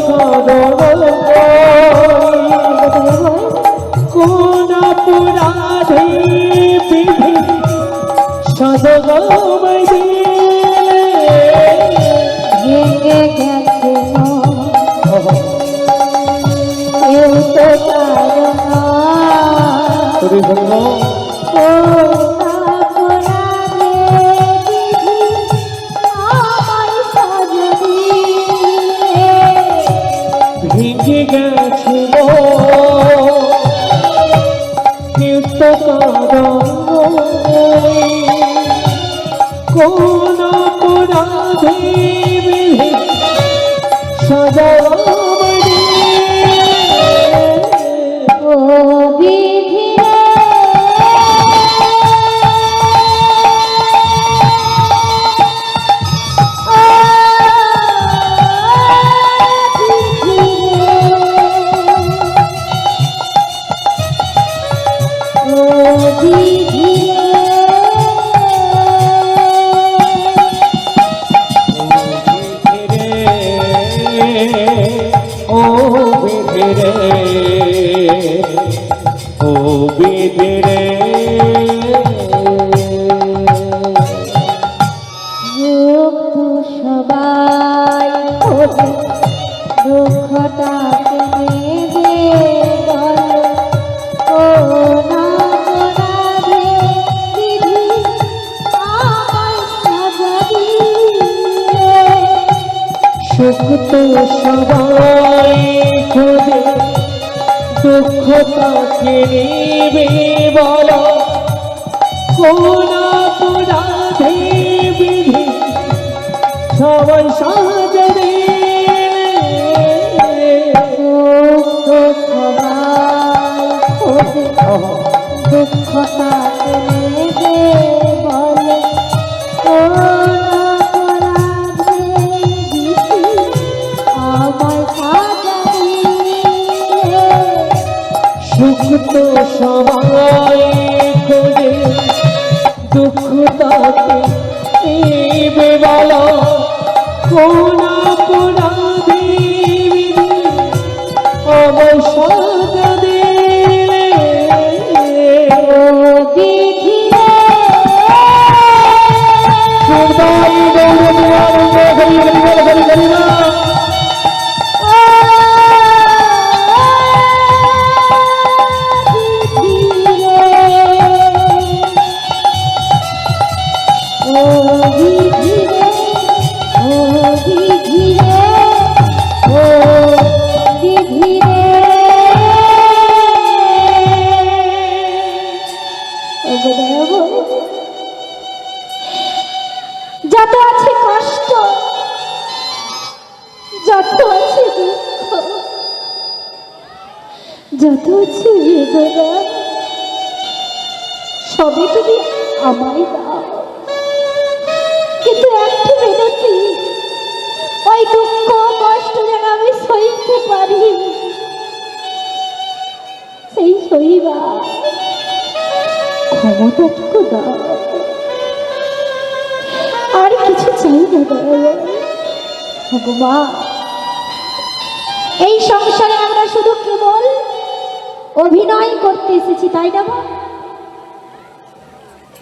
Speaker 1: কারণ কোন অপরাধে বিধি সদগময়
Speaker 2: ভেঙে গেছে কেউ তো কারণ
Speaker 1: হরি বল ভেঙে গেছে নিত্য কোন অপরাধে বিধি সদগময়
Speaker 2: ও বিধি
Speaker 1: ও বিধি ও বিধি রে
Speaker 2: সবাই দুঃখটাকে নেবে বল ও না করাবে বিধি আমায় সাজা দিয়ে
Speaker 1: সুখ তো সবাই খোঁজে দুঃখ তাকে নেবে বলো কোন অপরাধে বিধি সবাই সাজা
Speaker 2: সবাই খোঁজে দুঃখটাকে নেবে বল ও না করাবে বিধি আমায় সাজা দিয়ে
Speaker 1: সুখ তো সবাই খোঁজে দুঃখ তাকে নেবে বলো কোন অপরাধে বিধি আমায় সাজা দিলে
Speaker 2: বিধি
Speaker 1: সবাই গৌরব হরি হরি বল হরি হরি না
Speaker 2: যত আছে কষ্ট, যত আছে দুঃখ, যত আছে বেদনা, সবই তুমি আমায় দাও। কিন্তু একটু বেরোতে ওই দুঃখ কষ্ট যেন আমি সইতে পারি, সেই সইবা ক্ষমতাটুকু দাও। আর কিছু চাই না ভগবান। এই সংসারে আমরা শুধু কেবল অভিনয় করতে এসেছি, তাই না?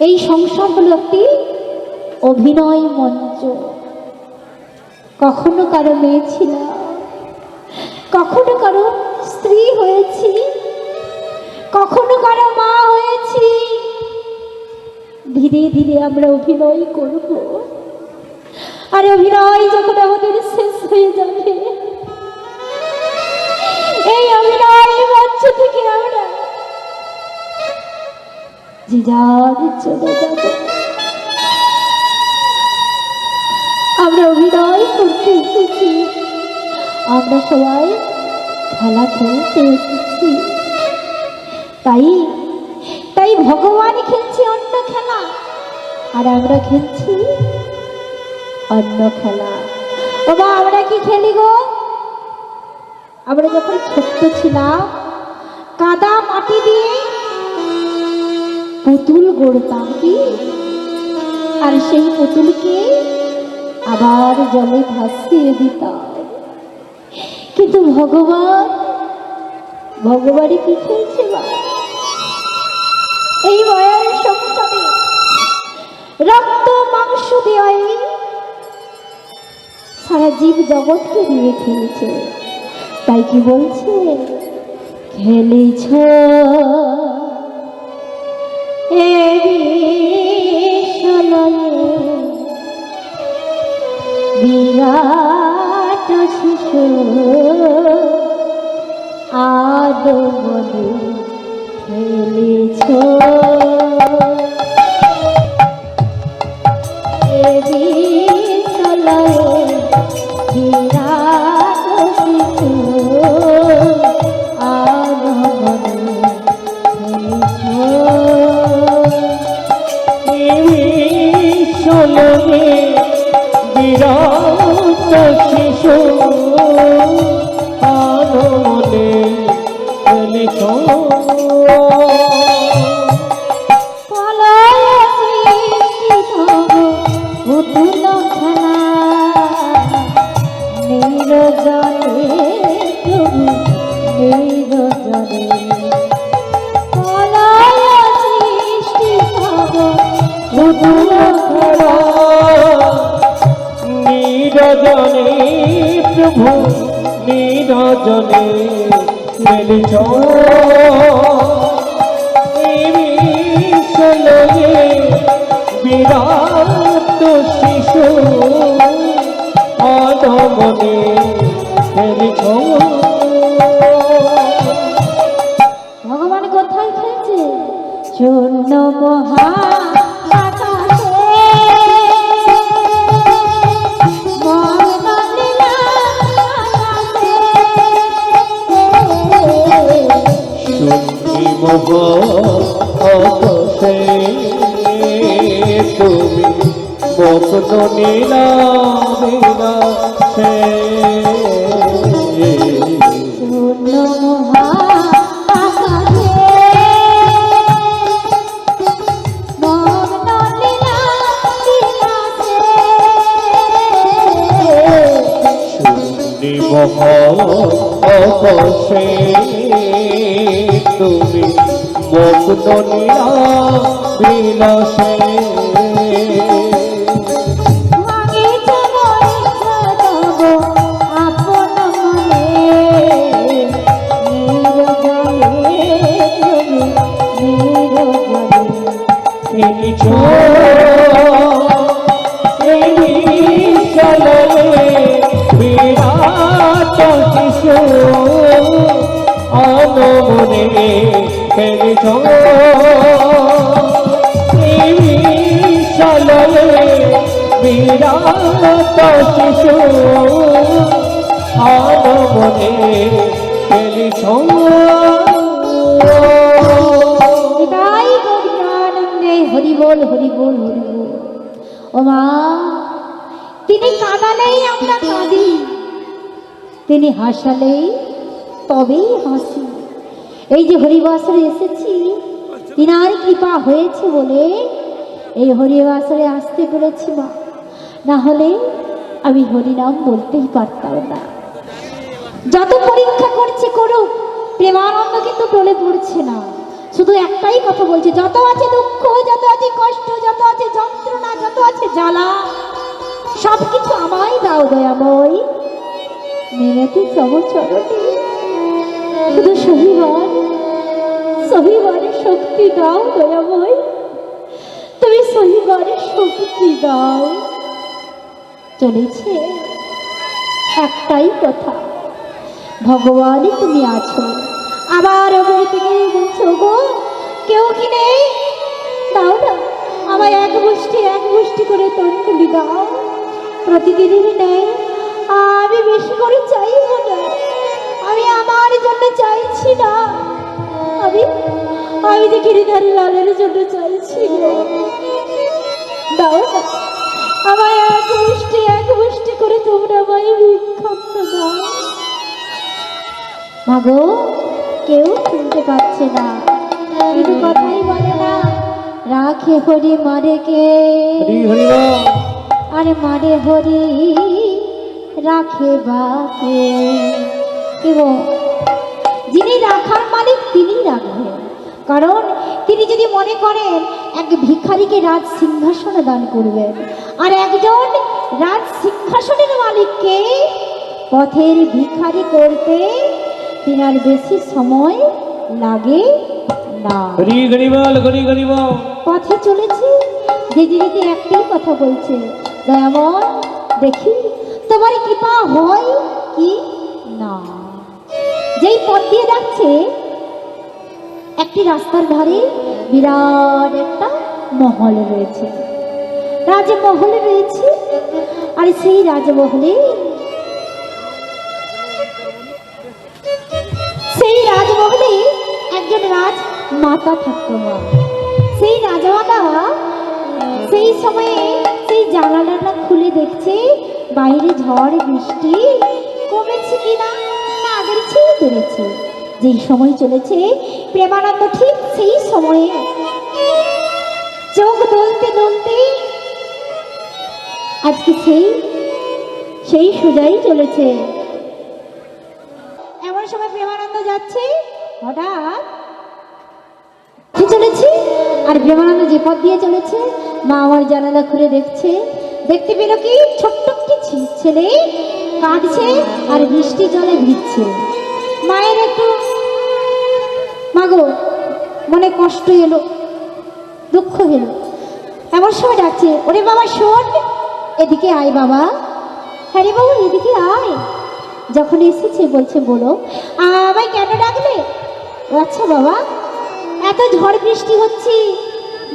Speaker 2: এই সংসার হলো একটি অভিনয় মঞ্চ। কখনো কারো মেয়ে ছিলাম, কখনো কারো স্ত্রী হয়েছি, কখনো কারো মা হয়েছি। ধীরে ধীরে আমরা অভিনয় করব, আর অভিনয় যখন আমাদের শেষ হয়ে যাবে, এই অভিনয় মঞ্চ থেকে আমরা যে যার চলে যাব। আমরা অভিনয় করতে এসেছি, আমরা সবাই খেলা খেলতে এসেছি। তাই তাই ভগবান খেলছে অন্য খেলা, আর আমরা খেলছি অন্য খেলা। বাবা আমরা কি খেলি গো? আমরা যখন ছোট্ট ছিলাম কাদা মাটি দিয়ে পুতুল গড়তাম কি, আর সেই পুতুলকে আবার জলে ভাসিয়ে দিতাম। কিন্তু ভগবানই কি খেলছে মা? এই মায়ের সংসারে রক্ত মাংস দিয়ে সারা জীব জগৎকে নিয়ে খেলছে। তাই কি বলছে, খেলেছ এ বিশ্বলয়ে বিরাট শিশু আদো বলে খেলেছ এ বিশ্বলয়ে বিরাট শিশু আদো বলে খেলেছ
Speaker 1: এ বিশ্বলয়ে বিরাট শিশু আনন্দে খেলেছ। নিরজনে প্রভু নিরজনে খেলেছ বিশ্বলয়ে বিরাট শিশু আনন্দে খেলেছ।
Speaker 2: ভগবান কোথায় খেলছে? শূন্য মহা
Speaker 1: আকাশে তুমি মুক্ত নীলা বিলাসে
Speaker 2: শূন্য মহা আকাশে মগ্ন লীলা বিলাসে
Speaker 1: শুনি মহা আকাশে তুমি মুক্ত নীলা বিলাসে বিরাট শিশু আনমনে খেলেছ বিশ্বলয়ে বিরাট শিশু আনমনে খেলেছ।
Speaker 2: হরি বল হরি বল হরি বল। ও মা, তিনি কাঁদালেই আমরা কাঁদি, তিনি হাসালেই তবেই হাসি। এই যে হরিবাসরে এসেছি, তিনার কৃপা হয়েছে বলে এই হরিবাসরে আসতে পেরেছি মা, না হলে আমি হরিনাম বলতেই পারতাম না। যত পরীক্ষা করছে করুক, প্রেমানন্দ কিন্তু টলে পড়ছে না। শুধু একটাই কথা বলছে, যত আছে দুঃখ, যত আছে কষ্ট, যত আছে যন্ত্রণা, যত আছে জ্বালা, সবকিছু আমায় দাও দয়াময়, মেয়েতে চরণে শুধু সহিবারে শক্তি দাও দয়াময়, তুমি সহিবারে শক্তি দাও। চলেছে একটাই কথা, ভগবানই তুমি আছো। আবার ওপর থেকে বলছো, গো কেউ কি নেই? দাও না, আমায় এক মুষ্টি করে তনকুলি দাও। প্রতিদিনই নেই, আমি বেশি করে চাইব না, আমি আমার জন্য চাইছি না, আমি যে গিরিধারী লালের জন্য চাইছি। দাও না, আমায় এক মুষ্টি করে তোমরা আমায় ভিক্ষা দাও। মাগো, কেউ শুনতে পাচ্ছে না, কিন্তু কথাই বলে না, রাখে হরি মারে কে, আরে মারে হরি রাখে বাকে। এবং যিনি রাখার মালিক তিনি রাখবেন, কারণ তিনি যদি মনে করেন এক ভিখারিকে রাজ সিংহাসনে দান করবেন আর একজন রাজ সিংহাসনের মালিককে পথের ভিখারি করতে তিনার বেশি সময় লাগে না।
Speaker 1: হরি হরি বল, হরি হরি বল।
Speaker 2: পথে চলেছে, দিদিকে একটাই কথা বলছে, দয়াময় দেখি তোমার কৃপা হয় কি না। যেই পথ দিয়ে যাচ্ছে একটি রাস্তার ধারে বিরাট একটা মহল রয়েছে, রাজমহল রয়েছে। আর সেই রাজমহলে একজন রাজ মাতা থাকতো। মা সেই রাজমাতা সেই সময়ে সেই জানালাটা খুলে দেখছে বাইরে ঝড় বৃষ্টি কমেছে কিনা না আগের চেয়ে বেড়েছে। যেই সময় চলেছে প্রেমানন্দ ঠিক সেই সময়ে চোখ দলতে দলতে আজকে সেই সোজাই চলেছে। এমন সময় প্রেমানন্দ যাচ্ছে, হঠাৎ চলেছে আর প্রেমানন্দ যে পথ দিয়ে চলেছে মা আমার জানালা খুলে দেখছে, দেখতে পেল কি ছোট্ট একটি ছেলে কাঁদছে আর বৃষ্টি জলে ভিজছে। মায়ের একটু মাগো মনে কষ্ট এলো, দুঃখ এলো। এমন সময় ডাকছে, ওরে বাবা শোন, এদিকে আয় বাবা। হ্যাঁ রে বাবু এদিকে আয়। যখন এসেছে বলছে, বলো আমায় কেন ডাকলে? আচ্ছা বাবা, এত ঝড় বৃষ্টি হচ্ছে,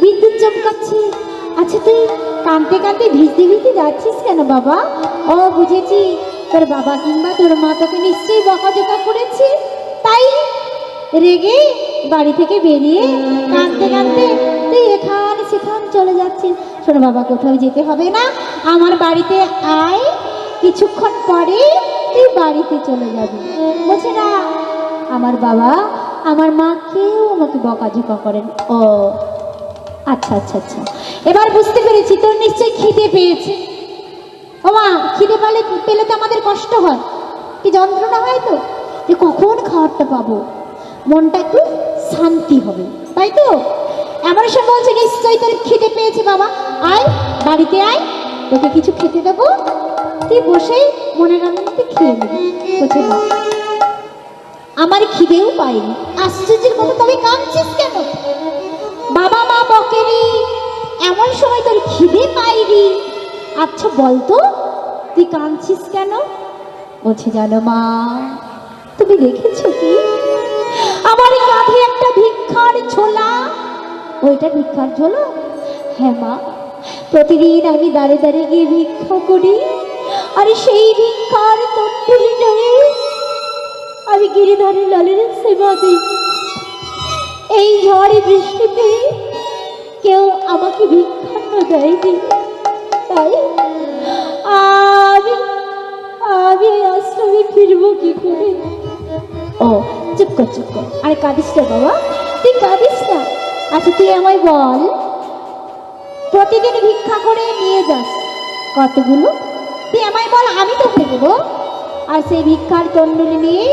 Speaker 2: বিদ্যুৎ চমকাচ্ছে, আচ্ছা তুই কাঁদতে কাঁদতে ভিজতে ভিজতে যাচ্ছিস কেন বাবা? ও বুঝেছি, তোর বাবা কিংবা তোর মা তোকে নিশ্চয়ই বকাঝকা করেছে, তাই রেগে বাড়ি থেকে বেরিয়ে কাঁদতে কাঁদতে তুই এখান সেখান চলে যাচ্ছিস। শোনো বাবা, কোথাও যেতে হবে না, আমার বাড়িতে আয়, কিছুক্ষণ পরে তুই বাড়িতে চলে যাবি। বলছে না, আমার বাবা আমার মা কেউ আমাকে বকাঝকা করেন। ও আচ্ছা আচ্ছা আচ্ছা, এবার বুঝতে পেরেছি, তোর নিশ্চয়ই খিদে পেয়েছে। ও মা, খিদে পেলে তো আমাদের কষ্ট হয়, কি যন্ত্রণা হয় তো, যে কখন খাবারটা পাবো, মনটা একটু শান্তি হবে, তাই তো? এমন সব বলছে, নিশ্চয়ই তোর খিদে পেয়েছে বাবা, আয় বাড়িতে আয়, তোকে কিছু খেতে দেবো, তুই বসে মনের আনন্দে খেয়ে নিবি। বলছে না, আমার খিদেও পাইনি। আশ্চর্যের কথা, তবে কাঁদছিস কেন? বাবা মা বকেনি, এমন সময় তোর খিদে পাইনি। আচ্ছা বলতো তুই কাঁদছিস কেন? বলছে জানো মা, তুমি দেখেছো কি আমার কাঁধে একটা ভিক্ষার ঝোলা? ওইটা ভিক্ষার ঝোলা? হ্যাঁ মা, প্রতিদিন আমি দাঁড়িয়ে দাঁড়িয়ে গিয়ে ভিক্ষা করি, আর সেই ভিক্ষার তন্ডুলি নিয়ে আমি গিরিধারী লালের সেবা দিই। এই ঝড়ে বৃষ্টিতে কেউ আমাকে ভিক্ষান্ন দেয়নি, তাই আমি আশ্রমে ফিরবো কি করে? ও চুপ কর চুপ কর, আরে কাঁদিস না বাবা, তুই কাঁদিস না। আচ্ছা তুই আমায় বল, প্রতিদিন ভিক্ষা করে নিয়ে যাস কতগুলো? তুই আমায় বল, আমি তো দেবো। আর সেই ভিক্ষার তন্ডুলি নিয়ে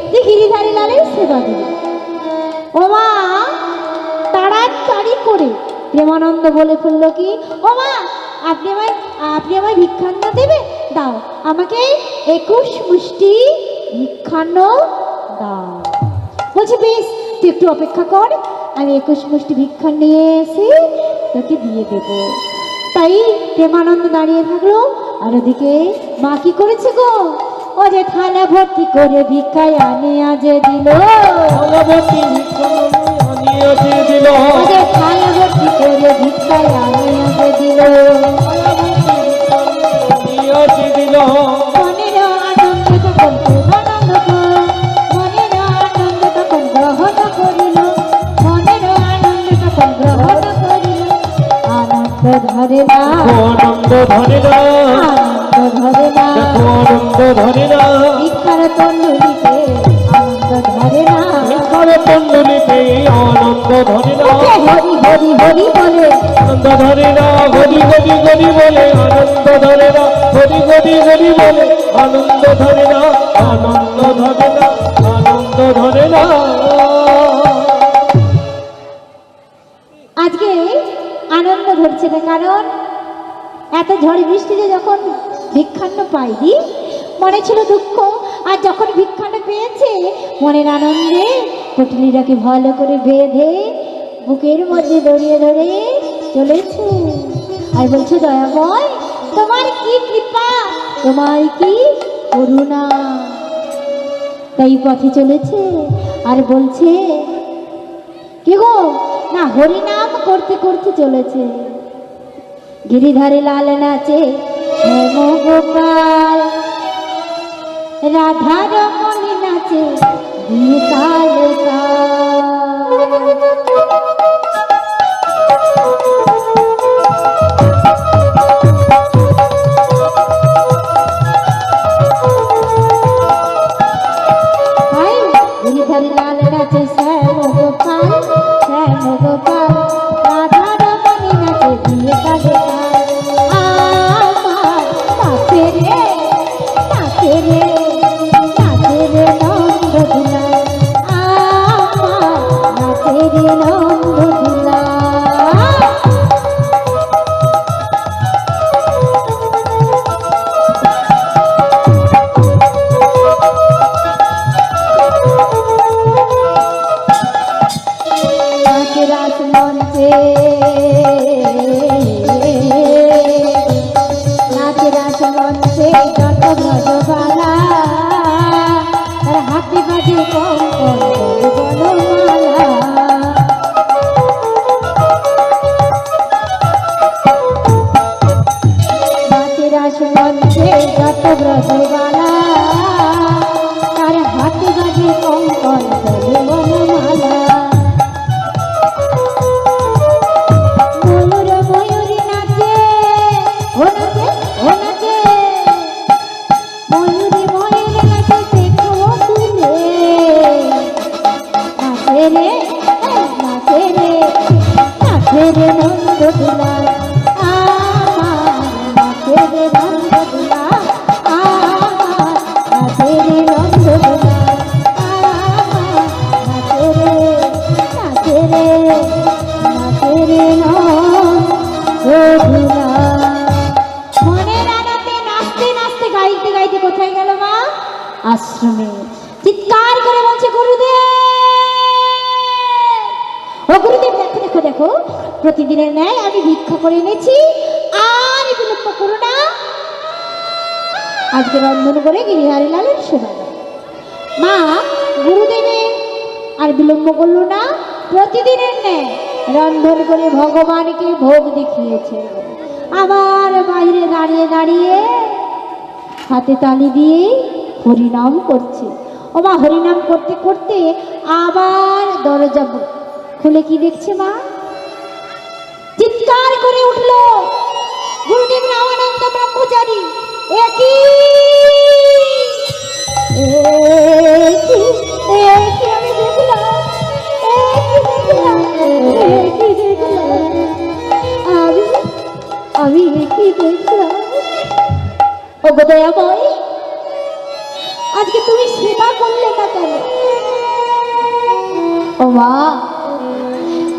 Speaker 2: তুই গিরিধারী লালের সেবা দিবি। ও মা, তাড়াতাড়ি করে প্রেমানন্দ বলে ফেলল কি, ও মা আপনি আমায় ভিক্ষান্ন দেবে? দাও আমাকে 21 মুষ্টি ভিক্ষান্ন দাও। বলছে বেশ, তুই একটু অপেক্ষা কর, আমি 21 মুষ্টি ভিক্ষা নিয়ে এসে তোকে দিয়ে দেব। তাই প্রেমানন্দ দাঁড়িয়ে থাকলো, আর ওদিকে মা কি করেছে গো, ও যে থালা ভর্তি করে ভিক্ষায় আনে আজ দিল,
Speaker 1: থালা ভর্তি ভিক্ষা আনিয়ে আজ দিল,
Speaker 2: ও যে থালা ভর্তি করে ভিক্ষায় আনে আজ দিল,
Speaker 1: আনিয়ে আজ দিল।
Speaker 2: মনের আনন্দ তখন প্রধানন্দ, মনের আনন্দ তখন গ্রহণ করিল, মনের আনন্দ তখন গ্রহণ করিল। আনন্দ ধরে না,
Speaker 1: আনন্দ ধরে না,
Speaker 2: আনন্দ ধরে না,
Speaker 1: আনন্দ ধরে না,
Speaker 2: ভিক্ষার তন্ডুলিতে আনন্দ ধরে ধরে না।
Speaker 1: ভিক্ষার কুণ্ডলিতে আনন্দ ধরে না,
Speaker 2: ওকে হরি হরি হরি বলে
Speaker 1: আনন্দ ধরে না, গরি গরি গরি বলে আনন্দ ধরে না, গরি গরি গরি বলে আনন্দ ধরে না, আনন্দ ধরে না, আনন্দ ধরে না।
Speaker 2: আজকে আনন্দ ধরছে না, কারণ এত ঝড় বৃষ্টিতে যখন ভিক্ষান্ন পাইনি মনে ছিল দুঃখ, আর যখন ভিক্ষান্ন পেয়েছে মনের আনন্দে পুটলিটাকে ভালো করে বেঁধে বুকের মধ্যে দড়িয়ে ধরে চলেছে আর বলছে, দয়াময় তোমার কি কৃপা, তোমার কি করুণা। তাই পথে চলেছে আর বলছে, কি গো না, হরিনাম করতে করতে চলেছে। গিরিধারে লাল নাচে শ্যাম গোপাল, রাধা রমণী নাচে বিকাল কাল। গিরিধারে লাল নাচে শ্যাম গোপাল, শ্যাম গোপাল, রাধা রমণী নাচে বিকাল কাল। আমার নাচে রে, নাচে রে, নাচে রে নন্দ দুলাল, আমার নাচে রে নন্দ দুলাল। নাচে রাস মঞ্চে, নাচে রাস মঞ্চে যত ব্রজবালা, তার হাতে বাজে কঙ্কণ বনমালা। নাচে রাস মঞ্চে যত ব্রজবালা, তার হাতে বাজে কঙ্কণ বনমালা। ময়ূর ময়ূরী নাচে, ও নাচে, ও নাচে, ময়ূরী ময়ূরী নাচে দেখো তুলে। নাচে রে, নাচে রে, নাচে রে নন্দ দুলাল, আমার নাচে রে নন্দ দুলাল, আমার নাচে রে নন্দ দুলাল, আমার নাচে রে, নাচে রে, নাচে রে নন্দ দুলাল। মনের আনন্দে নাচতে নাচতে গাইতে গাইতে কোথায় গেল মা? আশ্রমে। চিৎকার করে বলছে, গুরুদেব, ও গুরুদেব, দেখো দেখো দেখো, প্রতিদিনের ন্যায় আমি ভিক্ষা করে এনেছি, আর বিলম্ব করো না। আজকে রন্ধন করে গিরিহারি লালের সেবা দাও। মা গুরুদেবের আর বিলম্ব করলো না, প্রতিদিনের ন্যায় রন্ধন করে ভগবানকে ভোগ দেখিয়েছে। আবার বাইরে দাঁড়িয়ে দাঁড়িয়ে হাতে তালি দিয়ে হরিনাম করছে। ও মা, হরিনাম করতে করতে আবার দরজা খুলে কি দেখছে মা? চিৎকার করে উঠল গুরুদেব রামানন্দ ব্রহ্মচারী, একই আমি দেখলাম, একই দেখলাম, আমি একই দেখলাম। ও গো দয়াময়, আজকে তুমি সেবা করলে না কেন? ও মা,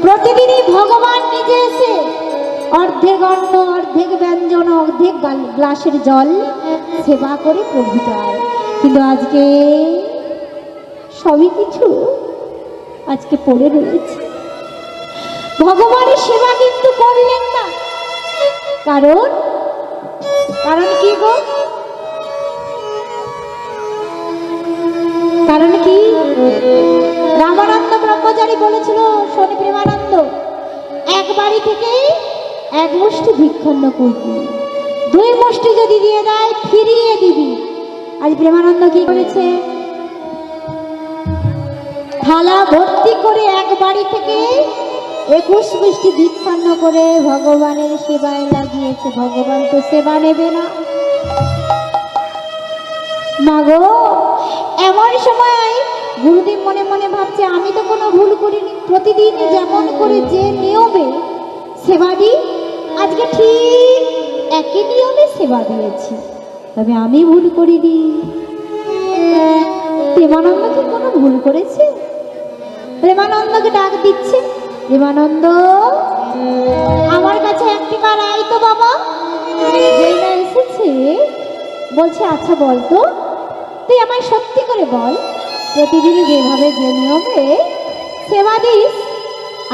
Speaker 2: প্রতিদিনই ভগবান নিজে এসে অর্ধেক অন্ন, অর্ধেক ব্যঞ্জন, অর্ধেক গ্লাসের জল সেবা করে প্রভু যায়, কিন্তু আজকে সবই কিছু আজকে পড়ে রয়েছে। ভগবানের সেবা কিন্তু করলেন না, কারণ কি গো? কারণ কি? রামানন্দ ব্রহ্মচারী বলেছিল, শনি প্রেমানন্দ, এক বাড়ি থেকে এক মুষ্টি ভিক্ষান্ন করবি, দুই মুষ্টি যদি দিয়ে দেয় ফিরিয়ে দিবি। আজ প্রেমানন্দ কি করেছে? থালা ভর্তি করে এক বাড়ি থেকে 21 মুষ্টি ভিক্ষান্ন করে ভগবানের সেবায় লাগিয়েছে। ভগবান তো সেবা নেবে না। মাগো, এমন সময় গুরুদেব মনে মনে ভাবছে আমি তো কোনো ভুল করিনি, প্রতিদিন যেমন করে যে নিয়মে সেবা দিই আজকে ঠিক একই নিয়মে সেবা দিয়েছি, তবে আমি ভুল করিনি। প্রেমানন্দ কি কোনো ভুল করেছে? প্রেমানন্দকে ডাক দিচ্ছে, প্রেমানন্দ আমার কাছে একটি বার আয় তো বাবা। যেই না এসেছে বলছে আচ্ছা বল তো, তুই আমায় সত্যি করে বল, প্রতিদিন যেভাবে যে নিয়মে সেবা দিস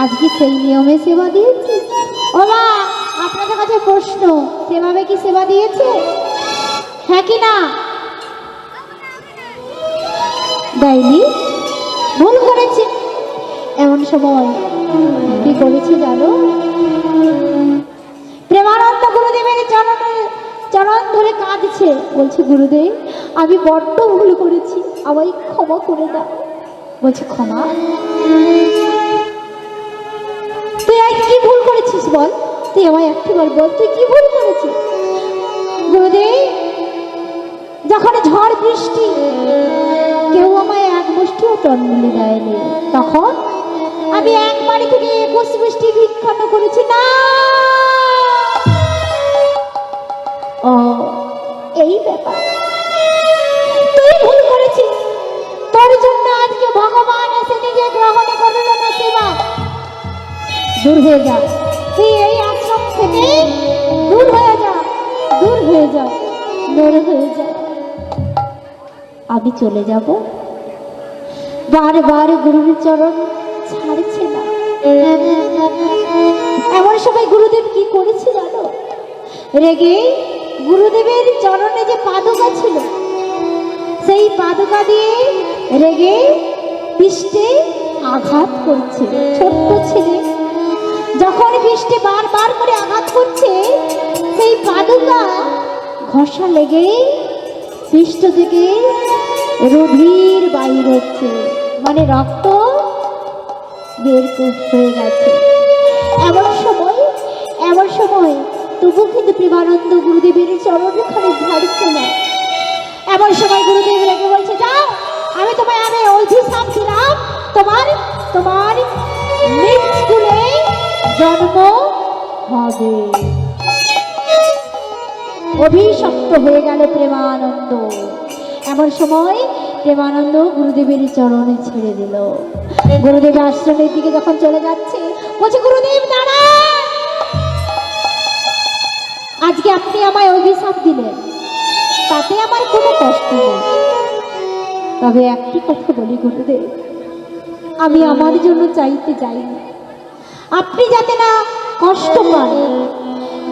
Speaker 2: আজকে সেই নিয়মে সেবা দিয়েছিস? ও মা, আপনাদের কাছে প্রশ্ন, সেভাবে কি সেবা দিয়েছে? হ্যাঁ কি না? দেয়নি, ভুল করেছে। এমন সময় কি করেছে জানো? প্রেমানন্দ গুরুদেবের চরণ ধরে কাঁদছে, বলছে গুরুদেব আমি বড্ড ভুল করেছি, আমায় ক্ষমা করে দাও। বলছে ক্ষমা? তুই আজ কি ভুল করেছিস বল, তুই আমায় একটিবার বল তুই কি ভুল করেছিস? গুরুদেব যখন ঝড় বৃষ্টি কেউ আমায় এক মুষ্টিও তন্মূলি দেয়নি, তখন আমি এক বাড়ি থেকে 21 মুষ্টি ভিক্ষান্ন করেছি না। ও এই ব্যাপার, তুই ভুল করেছিস, তোর জন্য আজকে ভগবান এসে নিজে গ্রহণ করল না সেবা। দূর হয়ে যা, তুই এই আশ্রম থেকে দূর হয়ে যা, দূর হয়ে যা, দূর হয়ে যা। আমি চলে যাব। বারবার গুরুর চরণ ছাড়ছে না। এমন সময় গুরুদেব কি করেছে জানো? রেগে গুরুদেবের চরণে যে পাদুকা ছিল সেই পাদুকা দিয়ে রেগে পৃষ্ঠে আঘাত করছে। ছোট্ট ছেলে যখন পৃষ্ঠে বারবার করে আঘাত করছে, সেই পাদুকা ঘষা লেগে পৃষ্ঠ থেকে রুধির বাইর হচ্ছে, মানে রক্ত বের হয়ে গেছে। এমন সময় তবু কিন্তু প্রেমানন্দ গুরুদেবের চরণখানে ঝাড়ছে না। এমন সময় গুরুদেব রেগে বলছে যাও, আমি তোমায় অভিশাপ দিলাম, তোমার মৃত্যুকুলে জন্ম হবে। অভিশপ্ত হয়ে গেল প্রেমানন্দ। এমন সময় প্রেমানন্দ গুরুদেবের চরণে ছেড়ে দিল। গুরুদেব আশ্রমের দিকে যখন চলে যাচ্ছে বলছে গুরুদেব দাঁড়া, আজকে আপনি আমায় অভিশাপ দিলেন, তাতে আমার কোনো কষ্ট নেই, তবে একটি কথা বলি গুরুদেব, আমি আমার জন্য চাইতে যাইনি, আপনি যাতে না কষ্ট পান,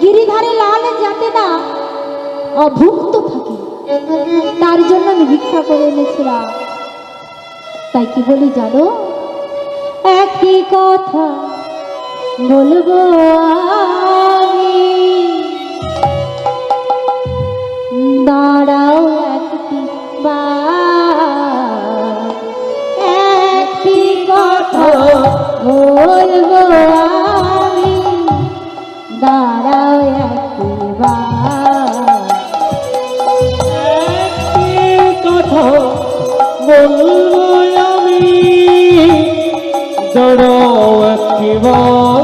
Speaker 2: গিরিধারে লাল যাতে না অভুক্ত থাকে, তার জন্য আমি ভিক্ষা করে এনেছিলাম। তাই কি বলি জানো? একই কথা বলবো আমি, দাঁড়াও একটি বার, একটি কথা বলবো আমি, দাঁড়াও একটি বার,
Speaker 1: কথা বলবো আমি, দাঁড়াও একটিবার,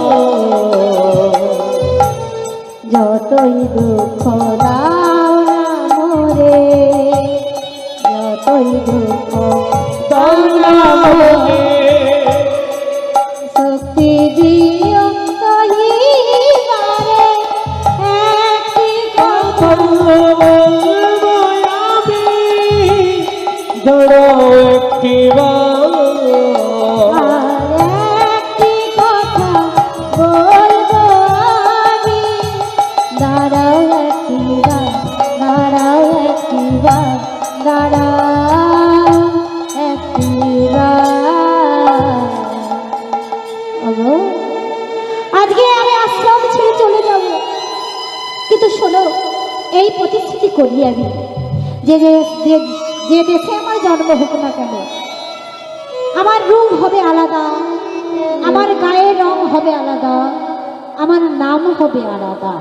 Speaker 2: যতই দুঃখ দাও না মোরে, যতই দুঃখ দাও না মোরে, শক্তি দিও কহিবারে একটি কথা
Speaker 1: বলবো আমি, দাঁড়াও একটিবার,
Speaker 2: একটি কথা বলবো আমি, দাঁড়াও একটিবার, দাঁড়াও একটিবার, দাঁড়াও একটিবার। ওগো, আজকে আমি আশ্রম ছেড়ে চলে যাব, কিন্তু শোনো এই প্রতিশ্রুতি করি আমি, যে যে যে- যে দেশে আমার জন্ম হোক না কেন, আমার রূপ হবে আলাদা, আমার গায়ের রং হবে আলাদা, আমার নাম হবে আলাদা,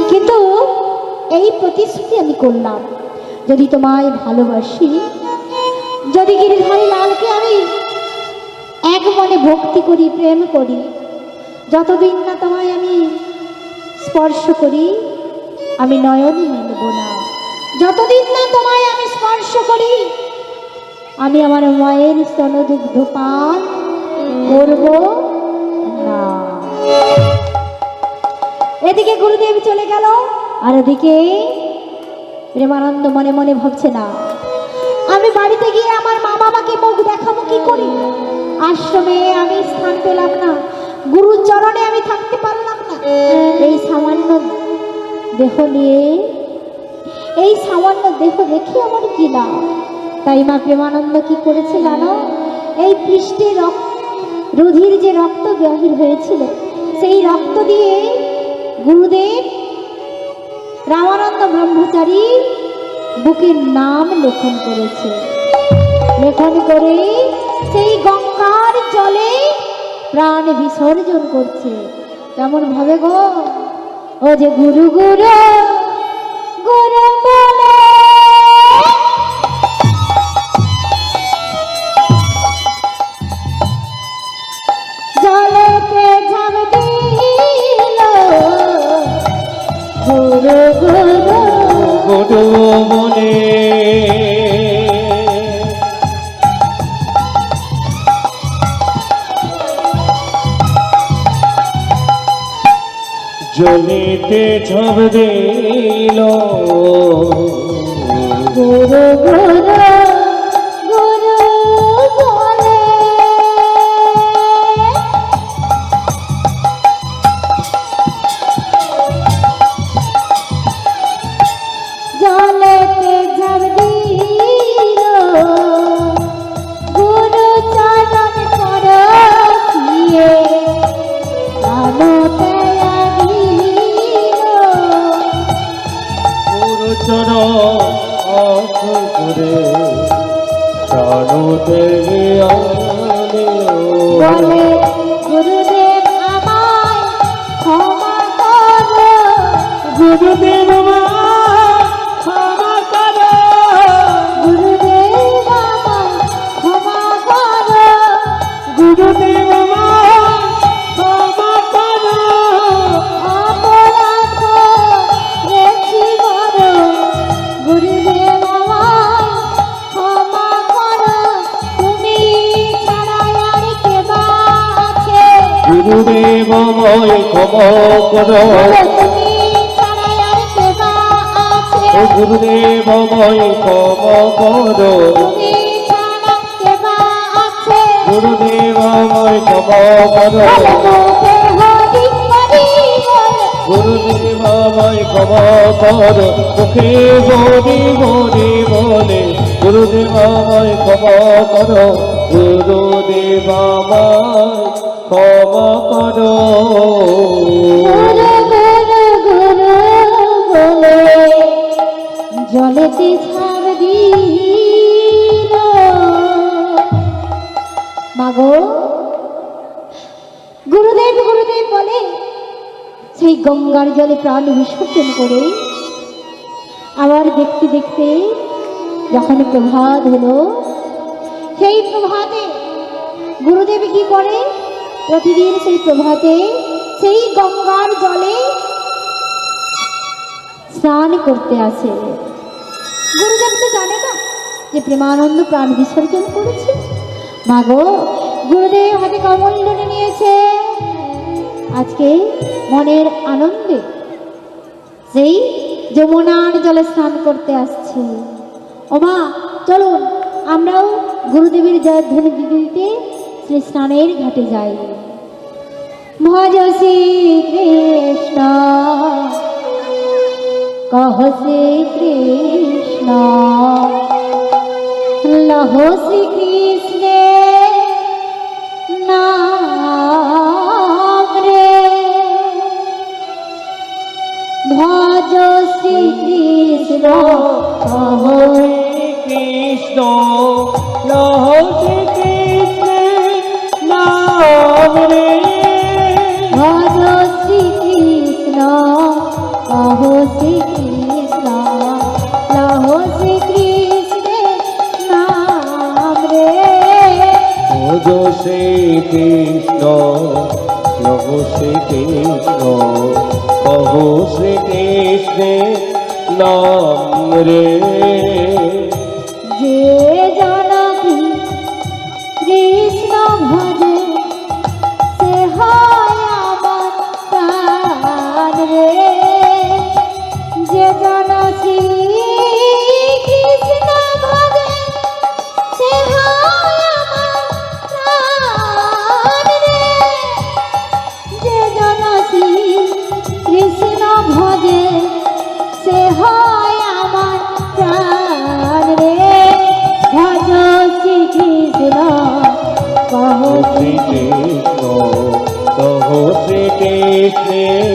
Speaker 2: কিন্তু এই প্রতিশ্রুতি আমি করলাম, যদি তোমায় ভালোবাসি, যদি গিরিধারী লালকে আমি এক মনে ভক্তি করি, প্রেম করি, যতদিন না তোমায় আমি স্পর্শ করি আমি নয়নে মিলব না। যতদিন না তোমায় আমি স্পর্শ করি আমি আমার মায়ের স্তনদুগ্ধ পান করব না। এদিকে গুরুদেব চলে গেল, আর ওদিকে প্রেমানন্দ মনে মনে ভাবছে না আমি বাড়িতে গিয়ে আমার মা বাবাকে মুখ দেখাবো কি করি। আশ্রমে আমি স্থান পেলাম না, গুরুর চরণে আমি থাকতে পারলাম না। এই সামান্য দেহ নিয়ে, এই সামান্য দেহ রেখে আমার কি লাভ। তাই মা প্রেমানন্দ কি করেছে জানো? এই পৃষ্ঠে রুধির যে রক্ত বাহির হয়েছিল সেই রক্ত দিয়ে গুরুদেব রামানন্দ ব্রহ্মচারী বুকের নাম লেখন করেছে। লেখন করে সেই গঙ্গার জলে প্রাণ বিসর্জন করছে। কেমন ভাবে গো? ও যে গুরু গুরু গুরু বলে জলেতে ঝাঁপ দিল গুরু গুরু
Speaker 1: গুরু বলে জলেতে ঝাঁপ দিল
Speaker 2: গুরু গুরু গুরু বলে জলেতে ঝাঁপ দিল গুরু চরণ পরশিয়ে আলোতে
Speaker 1: গুরুচরণ অর্পণ করে প্রাণতে
Speaker 2: বলে গুরুদেব আমায় ক্ষমা করো,
Speaker 1: গুরুদেব ক্ষমা করো,
Speaker 2: গুরুদেব আমায় ক্ষমা করো,
Speaker 1: গুরুদেব ক্ষমা করো,
Speaker 2: অপরাধ করেছি বড়, গুরুদেব আমায় ক্ষমা করো, তুমি ছাড়া আর কে বা আছে,
Speaker 1: গুরুদেব ক্ষমা করো,
Speaker 2: তুমি ছাড়া আর কে বা আছে,
Speaker 1: ও গুরুদেব ক্ষমা করো,
Speaker 2: তুমি ছাড়া কে বা আছে,
Speaker 1: গুরুদেব ক্ষমা করো, গুরুদেব ক্ষমা করো, মুখে বলি বলি বলে গুরুদেব ক্ষমা করো, গুরুদেব ক্ষমা করো।
Speaker 2: জলেতে ছাড় দিল মাগো। গুরুদেব গুরুদেব বলে সেই গঙ্গার জলে প্রাণ বিসর্জন করে আবার দেখতে দেখতে যখন প্রভাত হলো, সেই প্রভাতে গুরুদেব কি করে? প্রতিদিন সেই প্রভাতে সেই গঙ্গার জলে স্নান করতে আসে। গুরুদেব তো জানে না যে প্রেমানন্দ প্রাণ বিসর্জন করেছে। মাগো, গুরুদেব হাতে কমল টেনে নিয়েছে, আজকে মনের আনন্দে সেই যমুনার জলে স্নান করতে আসছে। ওমা চলুন আমরাও গুরুদেবের জয়ধ্বনি দিতে দিতে শ্রী স্নানের ঘাটে যাই। ভজ শ্রী কৃষ্ণ কহ শ্রী কৃষ্ণ লহ শ্রী কৃষ্ণে নাম রে, ভজ শ্রী কৃষ্ণ কহ
Speaker 1: কৃষ্ণ লহ শ্রী কৃষ্ণ নাম রে,
Speaker 2: ভজ শ্রী কৃষ্ণ কহ শ্রী কৃষ্ণ লহ শ্রী কৃষ্ণ নাম
Speaker 1: কৃষ্ণ প্রভু শ্রীকৃষ্ণ প্রভু শ্রীকৃষ্ণের নাম রে।
Speaker 2: যে জনকি কৃষ্ণ ভজে সে হয় আমার প্রাণ রে। যে জনকি কৃষ্ণ ভজে সে হয় আমার প্রাণ রে। যে জনকি কৃষ্ণ ভজে সে হয় আমার প্রাণ রে। ভজ শ্রীকৃষ্ণ কহ
Speaker 1: শ্রীকৃষ্ণ প্রভু শ্রীকৃষ্ণের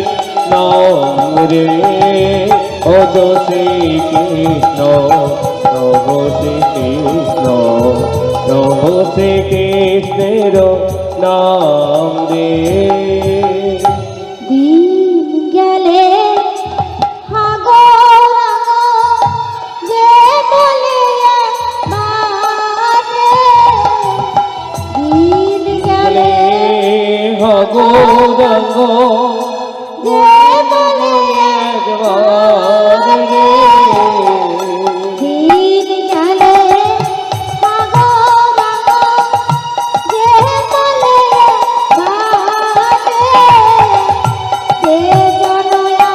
Speaker 1: নাম রে। ভজ শ্রীকৃষ্ণ প্রভু শ্রীকৃষ্ণ প্রভু শ্রীকৃষ্ণের নাম রে।
Speaker 2: দিন গেলে হাগর যে বলে মানে। দিন গেলে
Speaker 1: ভগবান
Speaker 2: যে বলে দিন গেলে হাগর যে বলে মানে। সে জনয়া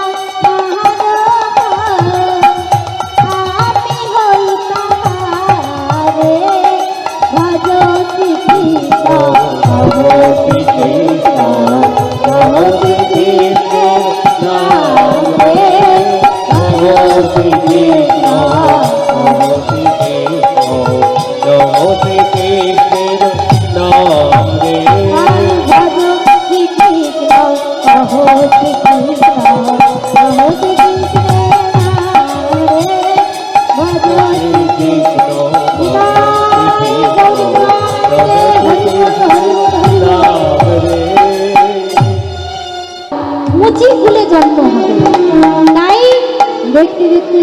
Speaker 2: আমি হই তাহারে। ভজ শ্রীকৃষ্ণ
Speaker 1: শ্রীকৃষ্ণ প্রভু শ্রীকৃষ্ণের নাম রে। প্রভু শ্রীকৃষ্ণ প্রভু শ্রীকৃষ্ণ প্রভু শ্রীকৃষ্ণের নাম রে।
Speaker 2: ভজ শ্রীকৃষ্ণ কহ শ্রীকৃষ্ণ কহ শ্রীকৃষ্ণের নাম রে। ভজ
Speaker 1: শ্রীকৃষ্ণ
Speaker 2: মুচি খুলে জন্ম হবে। তাই দেখতে দেখতে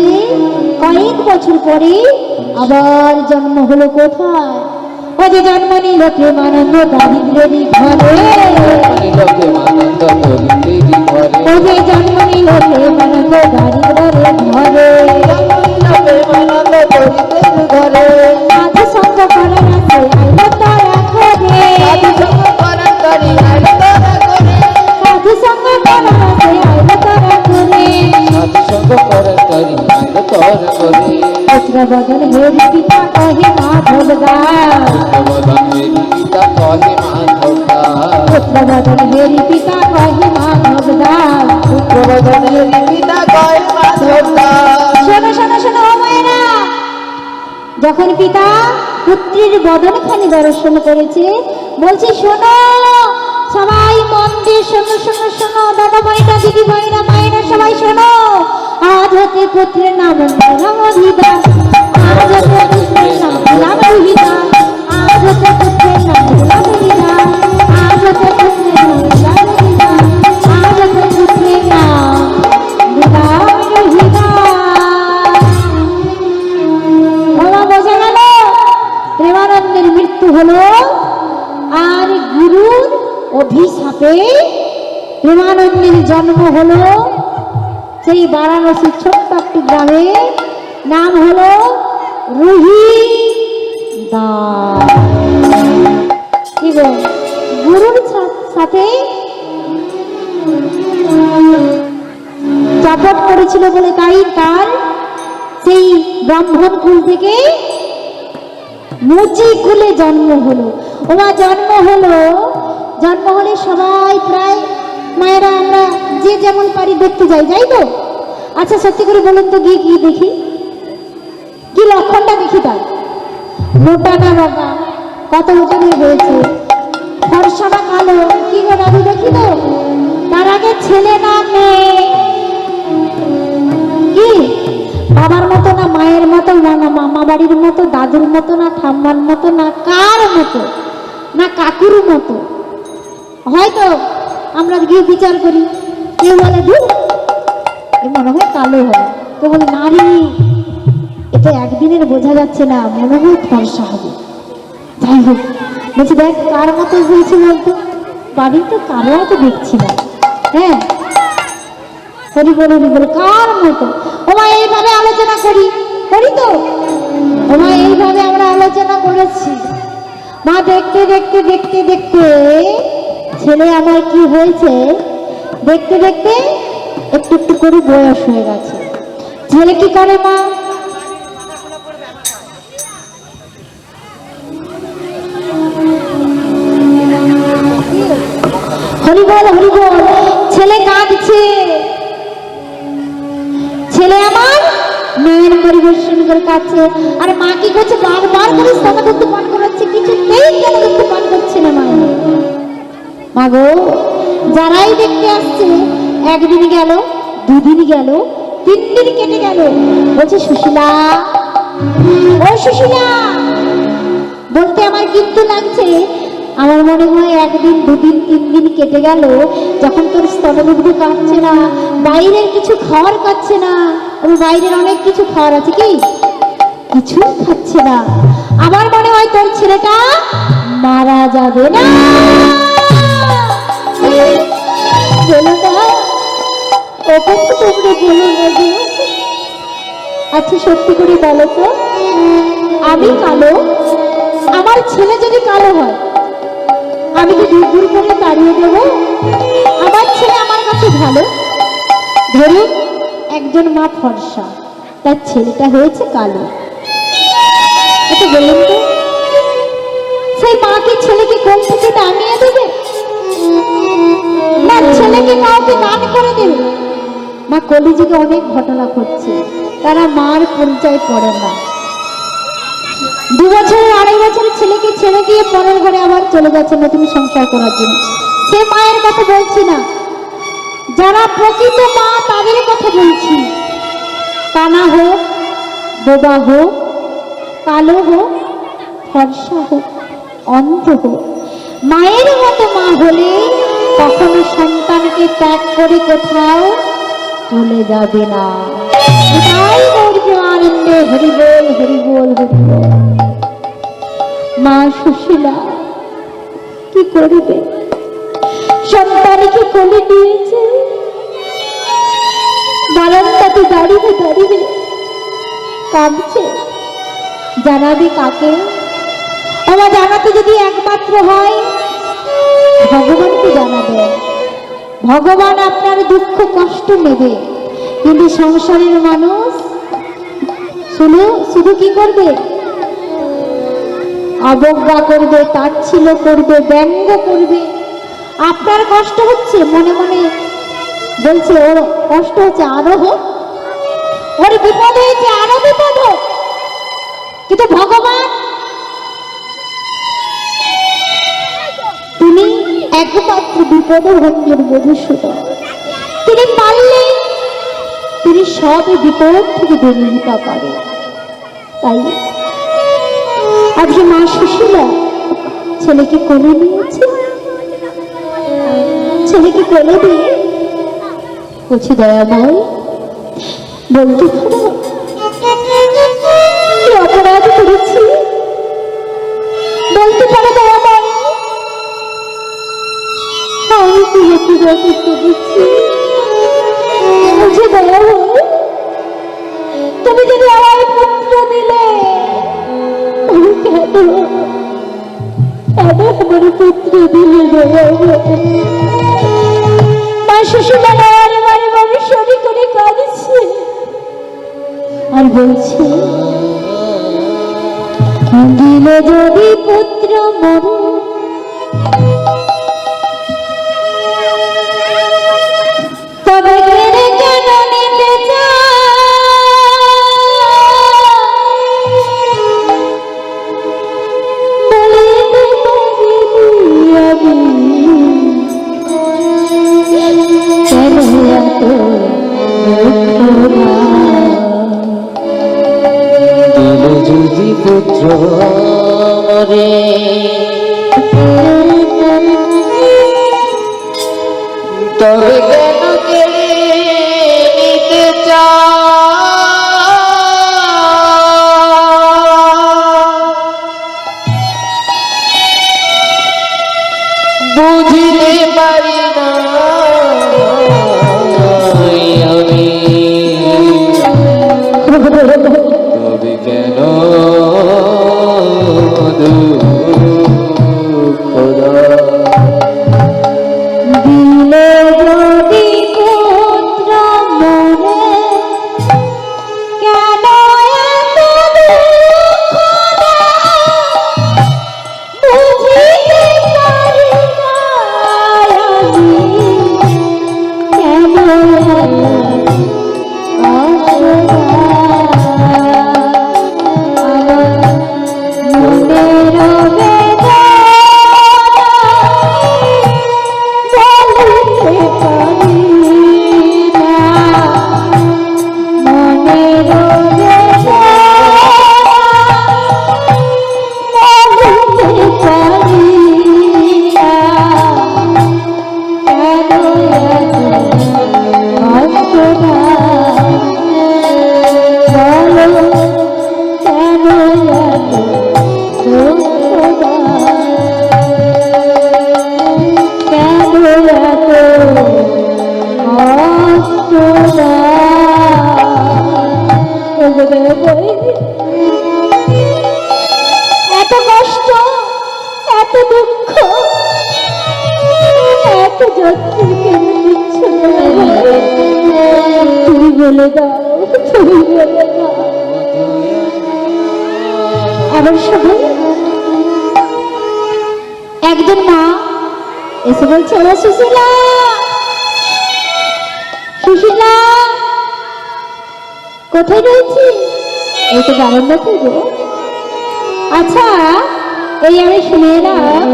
Speaker 2: কয়েক বছর পরে আবার জন্ম হলো কোথায়? ও যে জন্ম নিল প্রেমানন্দ দারিদ্রেরই ঘরে। ও যে জন্ম নিল প্রেমানন্দ দারিদ্রের ঘরে। সাধু সঙ্গ করার আছে আইল তারা ঘরে। সাধু সঙ্গ করার আছে আইল তারা ঘরে। পুত্র বদন হেরি পিতা কহে মাধব দাস। পুত্র বদন হেরি পিতা কহে মাধব দাস। শোনো শোনো শোনো ও মায়েরা, যখন পিতা পুত্রের বদনখানি দর্শন করেছে বলছে শোনো সবাই মন দিয়ে শোনো শোনো শোনো দাদা ভাইরা দিদি ভাইরা মায়েরা সবাই শোনো। আজ হতে পুত্রের নাম রাম হরিদাস। আজ হতে পুত্রের নাম রাম হরিদাস। আজ হতে পুত্রের নাম রাম হরিদাস। আজ হতে পুত্রের নাম রাম হরিদাস। আজ হতে পুত্রের নাম রাম হরিদাস। বাবা বোঝা গেল প্রেমানন্দের মৃত্যু হলো আর গুরুর অভিশাপে প্রেমানন্দের জন্ম হলো সেই বারাণসী ছোট্ট একটি গ্রামে। নাম হলো রোহিদাস। কি গো, গুরুর সাথে চাপট করেছিল বলে তাই তার সেই ব্রাহ্মণ কুল থেকে মুচি কুলে জন্ম হলো। ওমা জন্ম হলে সবাই প্রায় মায়েরা আমরা যে যেমন পারি দেখতে যাই তো। আচ্ছা সত্যি করে বলুন তো গিয়ে কি দেখি, কি লক্ষণটা দেখি তার? মোটা না বাবা, কত ওজনের হয়েছে, ফর্সা না কালো, কি গো দাদু দেখি তো? তার আগে ছেলে না মেয়ে, কি বাবার মতো না মায়ের মতো না মামা বাড়ির মতো দাদুর মতো না ঠাম্মার মতো না কার মতো না কাকুর মতো? হয়তো আমরা গিয়ে বিচার করি, কেউ বলে ধুর এ মনে হয় কালো হবে, কেউ বলে নারী এটা একদিনের বোঝা যাচ্ছে না, মনে হয় ফর্সা হবে। যাই হোক বলছি দেখ কার মতো হয়েছে বলতো, বাড়ির তো কারো মতো দেখছি না। হ্যাঁ, হরি বল হরি বল, কার মতো? ওমা এইভাবে আলোচনা করি করি তো, ওমা এইভাবে আমরা আলোচনা করেছি। মা দেখতে দেখতে দেখতে দেখতে ছেলে আমার কি হয়েছে, দেখতে দেখতে একটু একটু করে বয়স হয়ে গেছে। ছেলে কি করে মা, হরি বল হরি বল, ছেলে কাঁদছে। ছেলে আমার মায়ের পরিবেশন করে কাঁদছে, আর মা কি করছে, বারবার করে স্তনদুগ্ধ পান করাচ্ছে, কিছুতেই স্তনদুগ্ধ পান করছে না মা। মা গো, যারাই দেখতে আসছে, একদিন গেল, দুদিন গেল, 3 দিন কেটে গেল, বলছে সুশীলা, ও সুশীলা বলতে আমার কিন্তু লাগছে, আমার মনে হয় একদিন দুদিন 3 দিন কেটে গেল, যখন তোর স্তনদুগ্ধ কাটছে না, বাইরের কিছু খাওয়ার খাচ্ছে না, বাইরের অনেক কিছু খাওয়ার আছে কি, কিছু খাচ্ছে না, আমার মনে হয় তোর ছেলেটা মারা যাবে না। বলো না, ওকে তো তোমরা বলো না গো। আচ্ছা সত্যি করে বলো তো, আমি কালো, আমার ছেলে যদি কালো হয়, আমি কি দূর দূর করে দাঁড়িয়ে দেবো? আমার ছেলে আমার কাছে ভালো। ধরুন একজন মা ফর্সা, তার ছেলেটা হয়েছে কালো, এটা বলুন তো, সেই মাকে ছেলেকে কোন থেকে নামিয়ে দেবে, না ছেলেকে কাউকে দান করে দেবে? মা কলিযুগে অনেক ঘটনা ঘটছে, তারা মার পরিচয় পড়ে না। 2 বছরের 2.5 বছরের ছেলেকে ছেড়ে দিয়ে পরের ঘরে আবার চলে যাচ্ছে নতুন সংসার করার জন্য। সে মায়ের কথা বলছি না, যারা প্রকৃত মা তাদের কথা বলছি। কানা হোক, বোবা হোক, কালো হোক, ফর্সা হোক, অন্ধ হোক, মায়ের মতো মা হলে কখনো সন্তানকে ত্যাগ করে কোথাও চলে যাবে না। এটাই গৌরবানন্দে হরি বল হরি বল হরি বল। মা সুশীলা কি করবে, সন্তানকে কোলে নিয়েছে, বারান্দাতে দাঁড়িয়ে দাঁড়িয়ে কাঁদছে, জানাবে কাকে? আমার জানাতে যদি একমাত্র হয় ভগবানকে জানাবে। ভগবান আপনার দুঃখ কষ্ট নেবে, কিন্তু সংসারের মানুষ শুধু কি করবে, অবজ্ঞা করবে, তাচ্ছিল্য করবে, ব্যঙ্গ করবে। আপনার কষ্ট হচ্ছে, মনে মনে বলছে ওর কষ্ট হচ্ছে আরো হোক, ওর বিপদ হয়েছে আরো বিপদ হোক, কিন্তু ভগবান তিনি একমাত্র বিপদ ভঞ্জন মধুসূদন, তিনি পারলে তিনি সব বিপদ থেকে বেরিয়ে পারে। তাই আজকে মা সুশীলা ছেলেকে কোলে নিয়েছে, ছেলেকে কোলে দিয়ে বলছি দয়াময় বলতে পারো কি অপরাধ করেছি, বলতে পারো দয়াময় আমি কি অপরাধ করেছি? বলছে দয়াময় তুমি যদি আমার পুত্র দিলে, কেন আমার পুত্র দিলে মা সুশীলা বারে বারে বারে শরীর করে কাঁদছে আর বলছে দিলে যদি পুত্র মরে, তবে কেড়ে কেন নিতে
Speaker 3: যদি পুত্র মরে, তবে কেন কেড়ে নিতে চাও? বুঝিতে পারি না আমি, তবে কেন দুঃখ দাও?
Speaker 2: দিলে যদি পুত্র মরে কেন এত দুঃখ দাও? বুঝিতে পারি না আমি, কেন এত কষ্ট এত কষ্ট, এত দুঃখ, এত যত্ন কেন দিচ্ছ? তুমি বলে দাও, তুমি বলে দাও। এমন সময় একজন মা এসে বলছে, ও সুশীলা, সুশীলা কোথায় রয়েছি? এই তো বারান্দা থেকে। আচ্ছা, এই আমি শুনে এলাম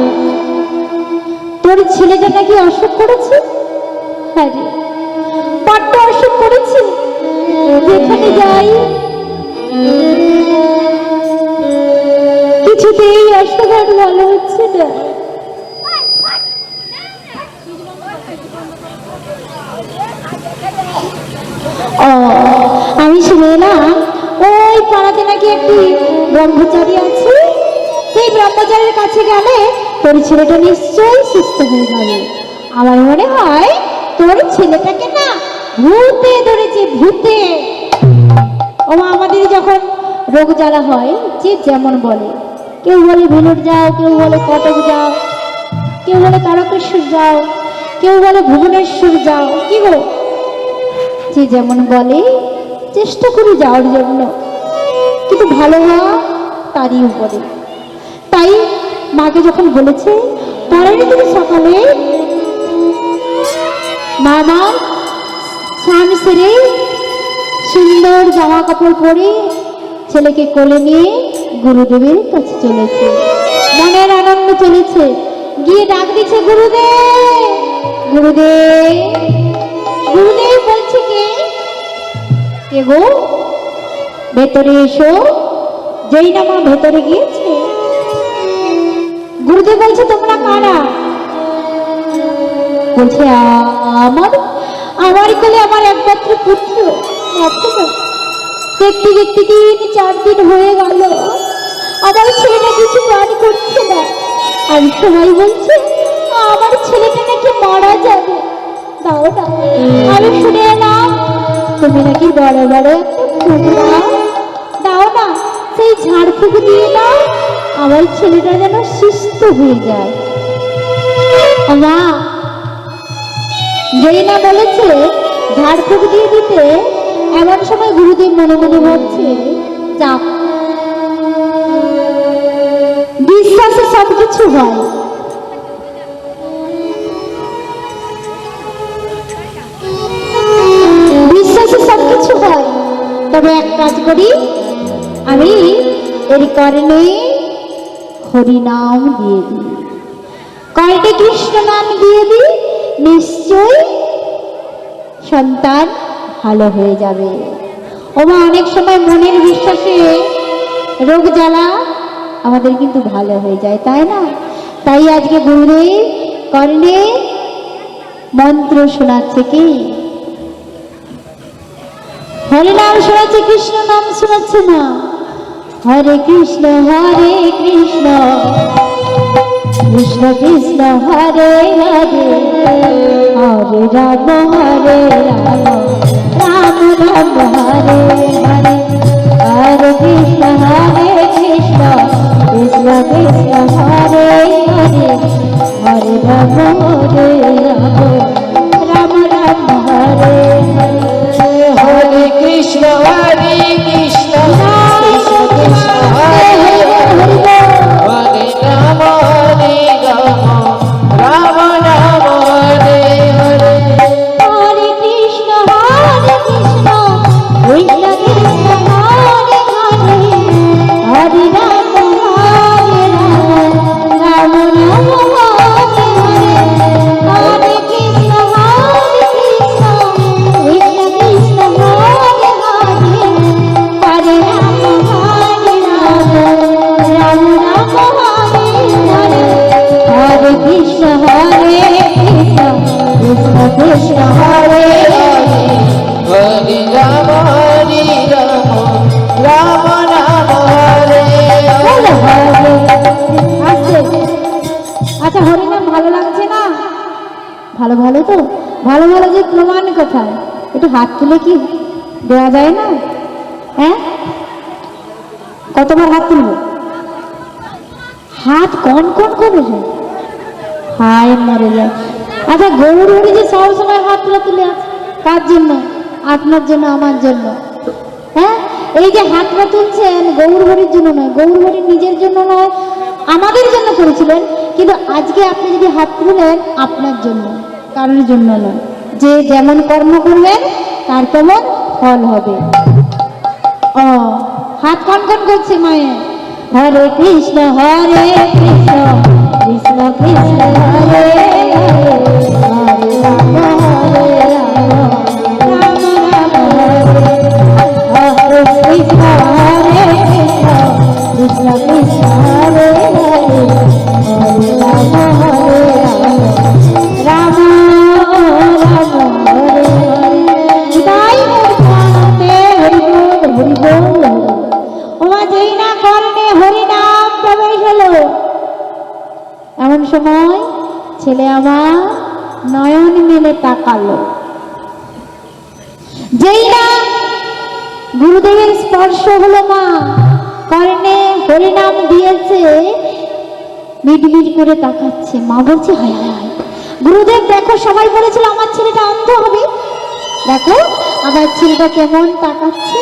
Speaker 2: তোর ছেলেটা নাকি অসুখ করেছে। হ্যাঁ রে, বড্ড অসুখ করেছে। যেখানে যাই কিছুতেই অসুখ আর ভালো হচ্ছে না। ও, আমি শুনে এলাম ওই পাড়াতে নাকি একটি ব্রহ্মচারী আছে, সেই ব্রহ্মচারীর কাছে গেলে তোর ছেলেটা নিশ্চয়ই সুস্থ হয়ে যাবে। আমার মনে হয় তোর ছেলেটাকে না ভূতে ধরেছে, ভূতে। ও আমাদের যখন রোগ জ্বালা হয়, যে যেমন বলে, কেউ বলে ভেলোর যাও, কেউ বলে কটক যাও, কেউ বলে তারকেশ্বর যাও, কেউ বলে ভুবনেশ্বর যাও, কি গো যে যেমন বলে চেষ্টা করি যাওয়ার জন্য, কিন্তু ভালো হওয়া তারই উপরে। তাই মাকে যখন বলেছে পরের দিন সকালে মা স্নান সেরে সুন্দর জামা কাপড় পরে ছেলেকে কোলে নিয়ে গুরুদেবের কাছে চলেছে, মনের আনন্দ চলেছে। গিয়ে ডাক দিচ্ছে, গুরুদেব, গুরুদেব। গুরুদেব বলছে, কে গো, ভেতরে এসো। যেই না মা ভেতরে গিয়েছে, গুরুদেব বলছে, তোমরা কারা? বলছে, আমার কোলে আমার একমাত্র পুত্র। দেখতে দেখতে 3-4 দিন হয়ে গেল, আমার ছেলেটা কিছু গান করছে না। আর সবাই বলছে আমার ছেলেটা নাকি মারা যাবে। দাও না, আমি শুনে এলাম তুমি নাকি বড় বড় একটা ফুক দাও, দাও না, সেই ঝাড়ফুঁক দিয়ে দাও, আমার ছেলেটা যেন সুস্থ হয়ে যায়। মা যেই না বলেছে ঝাড়ফুঁক দিয়ে দিতে, এমন সময় গুরুদেব মনে মনে ভাবছে, যাক, বিশ্বাসে সবকিছু হয়। বিশ্বাসে সবকিছু হয়। তবে এক কাজ করি, আমি এর কর্ণে হরিনাম দিয়ে দিই, কয়টি কৃষ্ণ নাম দিয়ে দিই, নিশ্চয় সন্তান ভালো হয়ে যাবে। ওমা অনেক সময় মনের বিশ্বাসে রোগ জ্বালা আমাদের কিন্তু ভালো হয়ে যায়, তাই না? তাই আজকে গুরুদেব কর্ণে মন্ত্র শোনাচ্ছে, কি হরে নাম শোনাচ্ছে, কৃষ্ণ নাম শোনাচ্ছে না। হরে কৃষ্ণ কৃষ্ণ কৃষ্ণ হরে হরে হরে রাম হরে রাম রাম রাম হরে হরে হরে কৃষ্ণ কৃষ্ণ কৃষ্ণ কৃষ্ণ হরে হরে হরে রাম হরে রাম রাম রাম হরে হরে
Speaker 3: হরে কৃষ্ণ হরে কৃষ্ণ কৃষ্ণ কৃষ্ণ হরে হরে হরে রাম রাম রাম হরে হরে
Speaker 2: হরে কৃষ্ণ কৃষ্ণ কৃষ্ণ হরে হরে হরে রাম রাম রাম হরে হরে হরে কৃষ্ণ কৃষ্ণ কৃষ্ণ কৃষ্ণ হরে হরে হরে রাম রাম রাম হরে হরে হরে কৃষ্ণ কৃষ্ণ কৃষ্ণ কৃষ্ণ হরে হরে
Speaker 3: হরে রাম রাম রাম হরে
Speaker 2: বলো হরে আসছে। আচ্ছা হরিনাম ভালো লাগছে না? ভালো ভালো তো ভালো ভালো যে প্রমাণ কোথায়? একটু হাত তুলে কি দেওয়া যায় না? হ্যাঁ, কতবার হাত তুলবো? হাত কন কন করে যায়, হায় মরে যায়। আচ্ছা গৌর হরি যে সব সময় হাত তুলে তুলে আছে কার জন্য? আপনার জন্য, আমার জন্য। হ্যাঁ, এই যে হাতটা তুলছেন গৌর হরির জন্য নয়, গৌর হরির নিজের জন্য নয়, আমাদের জন্য করেছিলেন। কিন্তু আজকে আপনি যদি হাত তুলেন আপনার জন্য, কারোর জন্য নয়। যে যেমন কর্ম করবেন তার তেমন ফল হবে। ও হাত কন কন করছে মায়ের। হরে কৃষ্ণ কৃষ্ণ কৃষ্ণ কৃষ্ণ হরে হরে হরে রাম হরে রাম রাম রাম হরে হরে কৃষ্ণ কৃষ্ণ কৃষ্ণ কৃষ্ণ হরে হরে হরে রাম হরে রাম রাম রাম হরে হরে তাই মূর্তে হরি বল হরি বল ওমা যেই না কর্ণে হরি নাম প্রবেশ হলো, এমন সময় ছেলে আমার নয়ন মেলে তাকালো। যেই না গুরুদেবের স্পর্শ হলো, মা কর্ণে হরিনাম দিয়েছে, মিটমিট করে তাকাচ্ছে। মা বলছে হায় হায় হায় গুরুদেব দেখো, সবাই বলেছিল আমার ছেলেটা অন্ধ হবে, দেখো আমার ছেলেটা কেমন তাকাচ্ছে।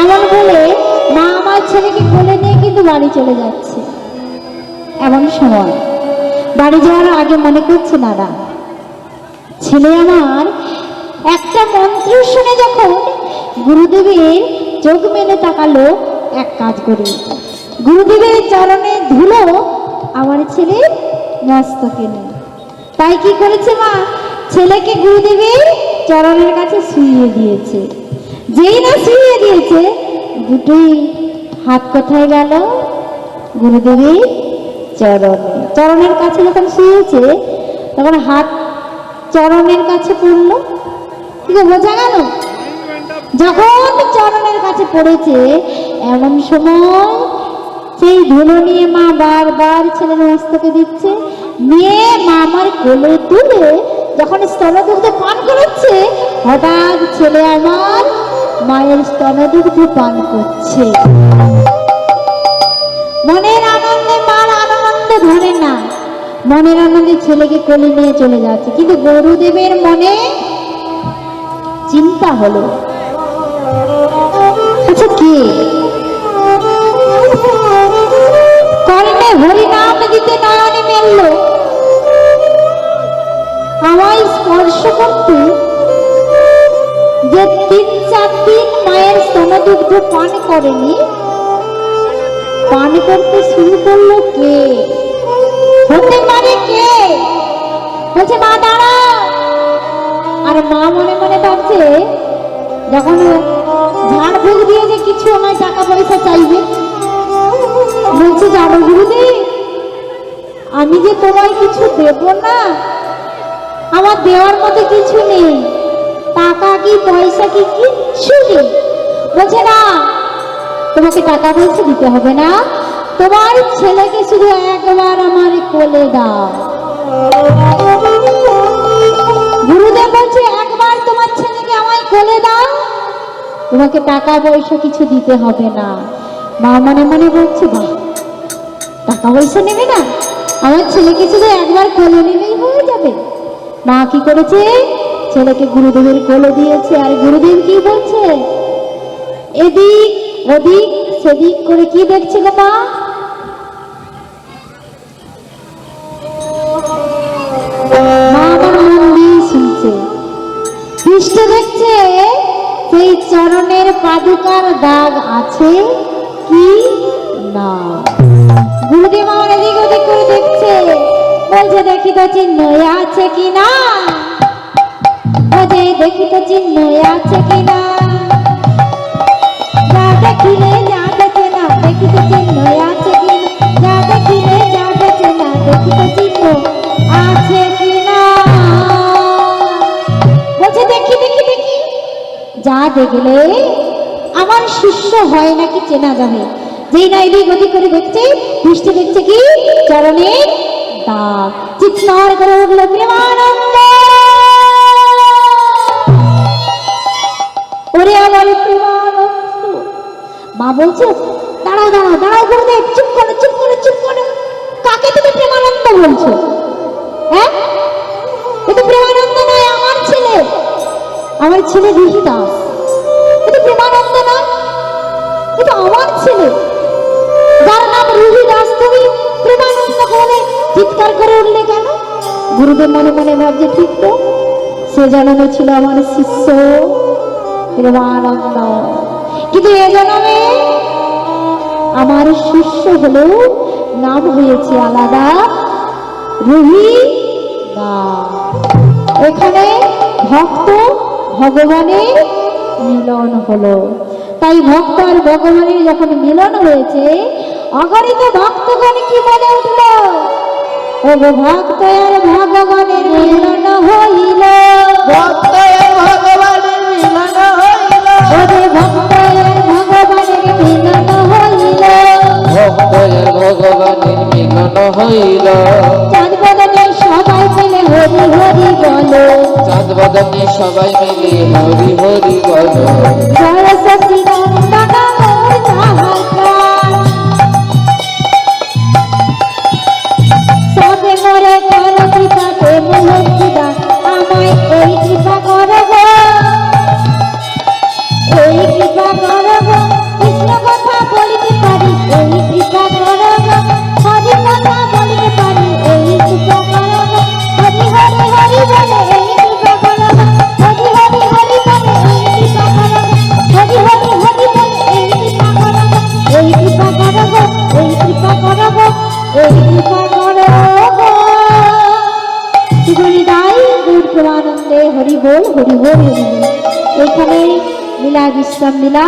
Speaker 2: এমন বলে মা আমার ছেলেকে কোলে নিয়ে কিন্তু বাড়ি চলে যাচ্ছে। এমন সময় বাড়ি যাওয়ার আগে মনে করছে না ছেলে আমার একটা মন্ত্র শুনে যখন গুরুদেবের চোখ মেলে তাকালো, এক কাজ করি গুরুদেবের চরণে ধুলো আমার ছেলে মস্তকে নেই। তাই কি করেছে মা, ছেলেকে গুরুদেবের চরণের কাছে শুইয়ে দিয়েছে। যেই না শুইয়ে দিয়েছে, দুটোই হাত কোথায় গেল? গুরুদেবের চরণে। চরণের কাছে যখন শুয়েছে তখন হাত চরণের কাছে পড়লো। ঠিক বোঝা গেল? যখন চরণের কাছে পড়েছে, এমন সময় সেই ধুলো নিয়ে মা বারবার ছেলের মস্তকে দিচ্ছে, নিয়ে মা আমার কোলে তুলে যখন স্তনদুগ্ধ পান করাচ্ছে, হঠাৎ ছেলে আমার মায়ের স্তনদুগ্ধ পান করছে। মনের আনন্দে মার আনন্দ ধরে না, মনের আনন্দে ছেলেকে কোলে নিয়ে চলে যাচ্ছে। কিন্তু গুরুদেবের মনে চিন্তা হলো, আচ্ছা কে কর্ণে হরিনাম দিতে নয়নে মেলল, আমায় স্পর্শ করতে, যে 3-4 দিন মায়ের স্তনদুগ্ধ পান করেনি, পান করতে শুরু করলো কে? হতে পারে কে? বলছে মা দাঁড়া। আর মা মনে মনে ভাবছে, যখন ঝাড় ফুঁক দিয়ে যে কিছু আমায় টাকা পয়সা চাইবে, বলছে জানো গুরুদেব, আমি যে তোমায় কিছু দেব না, আমার দেওয়ার মতো কিছু নেই, টাকা কি পয়সা কি কিচ্ছু নেই। বলছে না, তোমাকে টাকা পয়সা দিতে হবে না, তোমার ছেলেকে শুধু একবার আমার কোলে দাও। গুরুদেব বলছে একবার তোমার ছেলেকে আমায় কোলে দাও, তোমাকে টাকা পয়সা কিছু দিতে হবে না। মা মনে মনে বলছে বাহ, টাকা পয়সা নেবে না, আমার ছেলেকে শুধু একবার কোলে নিলেই হয়ে যাবে। মা কি করেছে, ছেলেকে গুরুদেবের কোলে দিয়েছে। আর গুরুদেব কি বলছে, এদিক ওদিক সেদিক করে কি দেখছে গো মা? মা আমার মন দিয়ে শুনছে। পৃষ্ঠে দেখছে সেই চরণের পাদুকার দাগ আছে কি না। গুরুদেব আমার এদিক ওদিক করে দেখছে, বলছে দেখি তো চিহ্ন আছে কি না, বলছে দেখি তো চিহ্ন আছে কি না। যা দেখিলে যা দেখে না, দেখি তো চিহ্ন আছে কি না, যা দেখিলে যা দেখে না, দেখি তো চিহ্ন আছে কি না। বলছে দেখি দেখি দেখি, যা দেখলে আমার শিষ্য হয় নাকি চেনা যাবে। যেই না এদিক ওদিক করে দেখছে, দৃষ্টি দেখছে কি চরণে দাগ। চিৎকার করে উঠল প্রেমানন্দ, ওরে আমার প্রেমানন্দ। মা বলছে দাঁড়াও দাঁড়াও দাঁড়াও গুরুদেব, চুপ করো চুপ করো চুপ করো। কাকে তুমি প্রেমানন্দ বলছো? হ্যাঁ, এ তো প্রেমানন্দ নয়, আমার ছেলে, আমার ছেলে রুহি দাস। এ তো প্রেমানন্দ নয়, এ তো আমার ছেলে, যার নাম রুহি দাস। তুমি প্রেমানন্দ বলে চিৎকার করে উঠলে কেন? গুরুদেব মনে মনে ভাবছে ঠিক তো, সে জন্মে ছিল আমার শিষ্য প্রেমানন্দ, কিন্তু এ জন্মে আমার শিষ্য হলেও নাম হয়েছে আলাদা, রুহি দাস। এখানে ভক্ত ভগবানের মিলন হলো। তাই ভক্ত আর ভগবানের যখন মিলন হয়েছে, অগণিত ভক্তগণ কি বলে উঠল, ও ভক্ত আর ভগবানের মিলন হইল,
Speaker 3: ভক্ত আর ভগবানের মিলন হইল,
Speaker 2: ও ভক্ত আর ভগবানের মিলন হইল,
Speaker 3: ভক্ত আর ভগবানের মিলন হইল।
Speaker 2: চাঁদ বদনে সবাই মিলে হরি হরি বলো,
Speaker 3: চাঁদ বদনে সবাই মিলে হরি হরি বলো,
Speaker 2: সরস্বতী নন্দন মোর যাহার প্রাণ, সবে মোরে কর কৃপা প্রেম লক্ষ্মীদান, আমায় এই কৃপা করব, এই কৃপা করব, কৃষ্ণ কথা বলিতে পারি, এই কৃপা করব, হরি কথা বলিতে পারি, এই কৃপা করব, হরি হরি হরি বলে এই কৃপা করব, হরি হরি হরি বলে এই কৃপা করব, হরি হরি হরি বলে এই কৃপা করব, এই কৃপা করব, এই কৃপা করব, এই কৃপা করব। জীবনী দাই গুর প্রেমানন্দে হরি বল হরি বল হরি বল। এখানে লীলা বিশ্রাম লীলা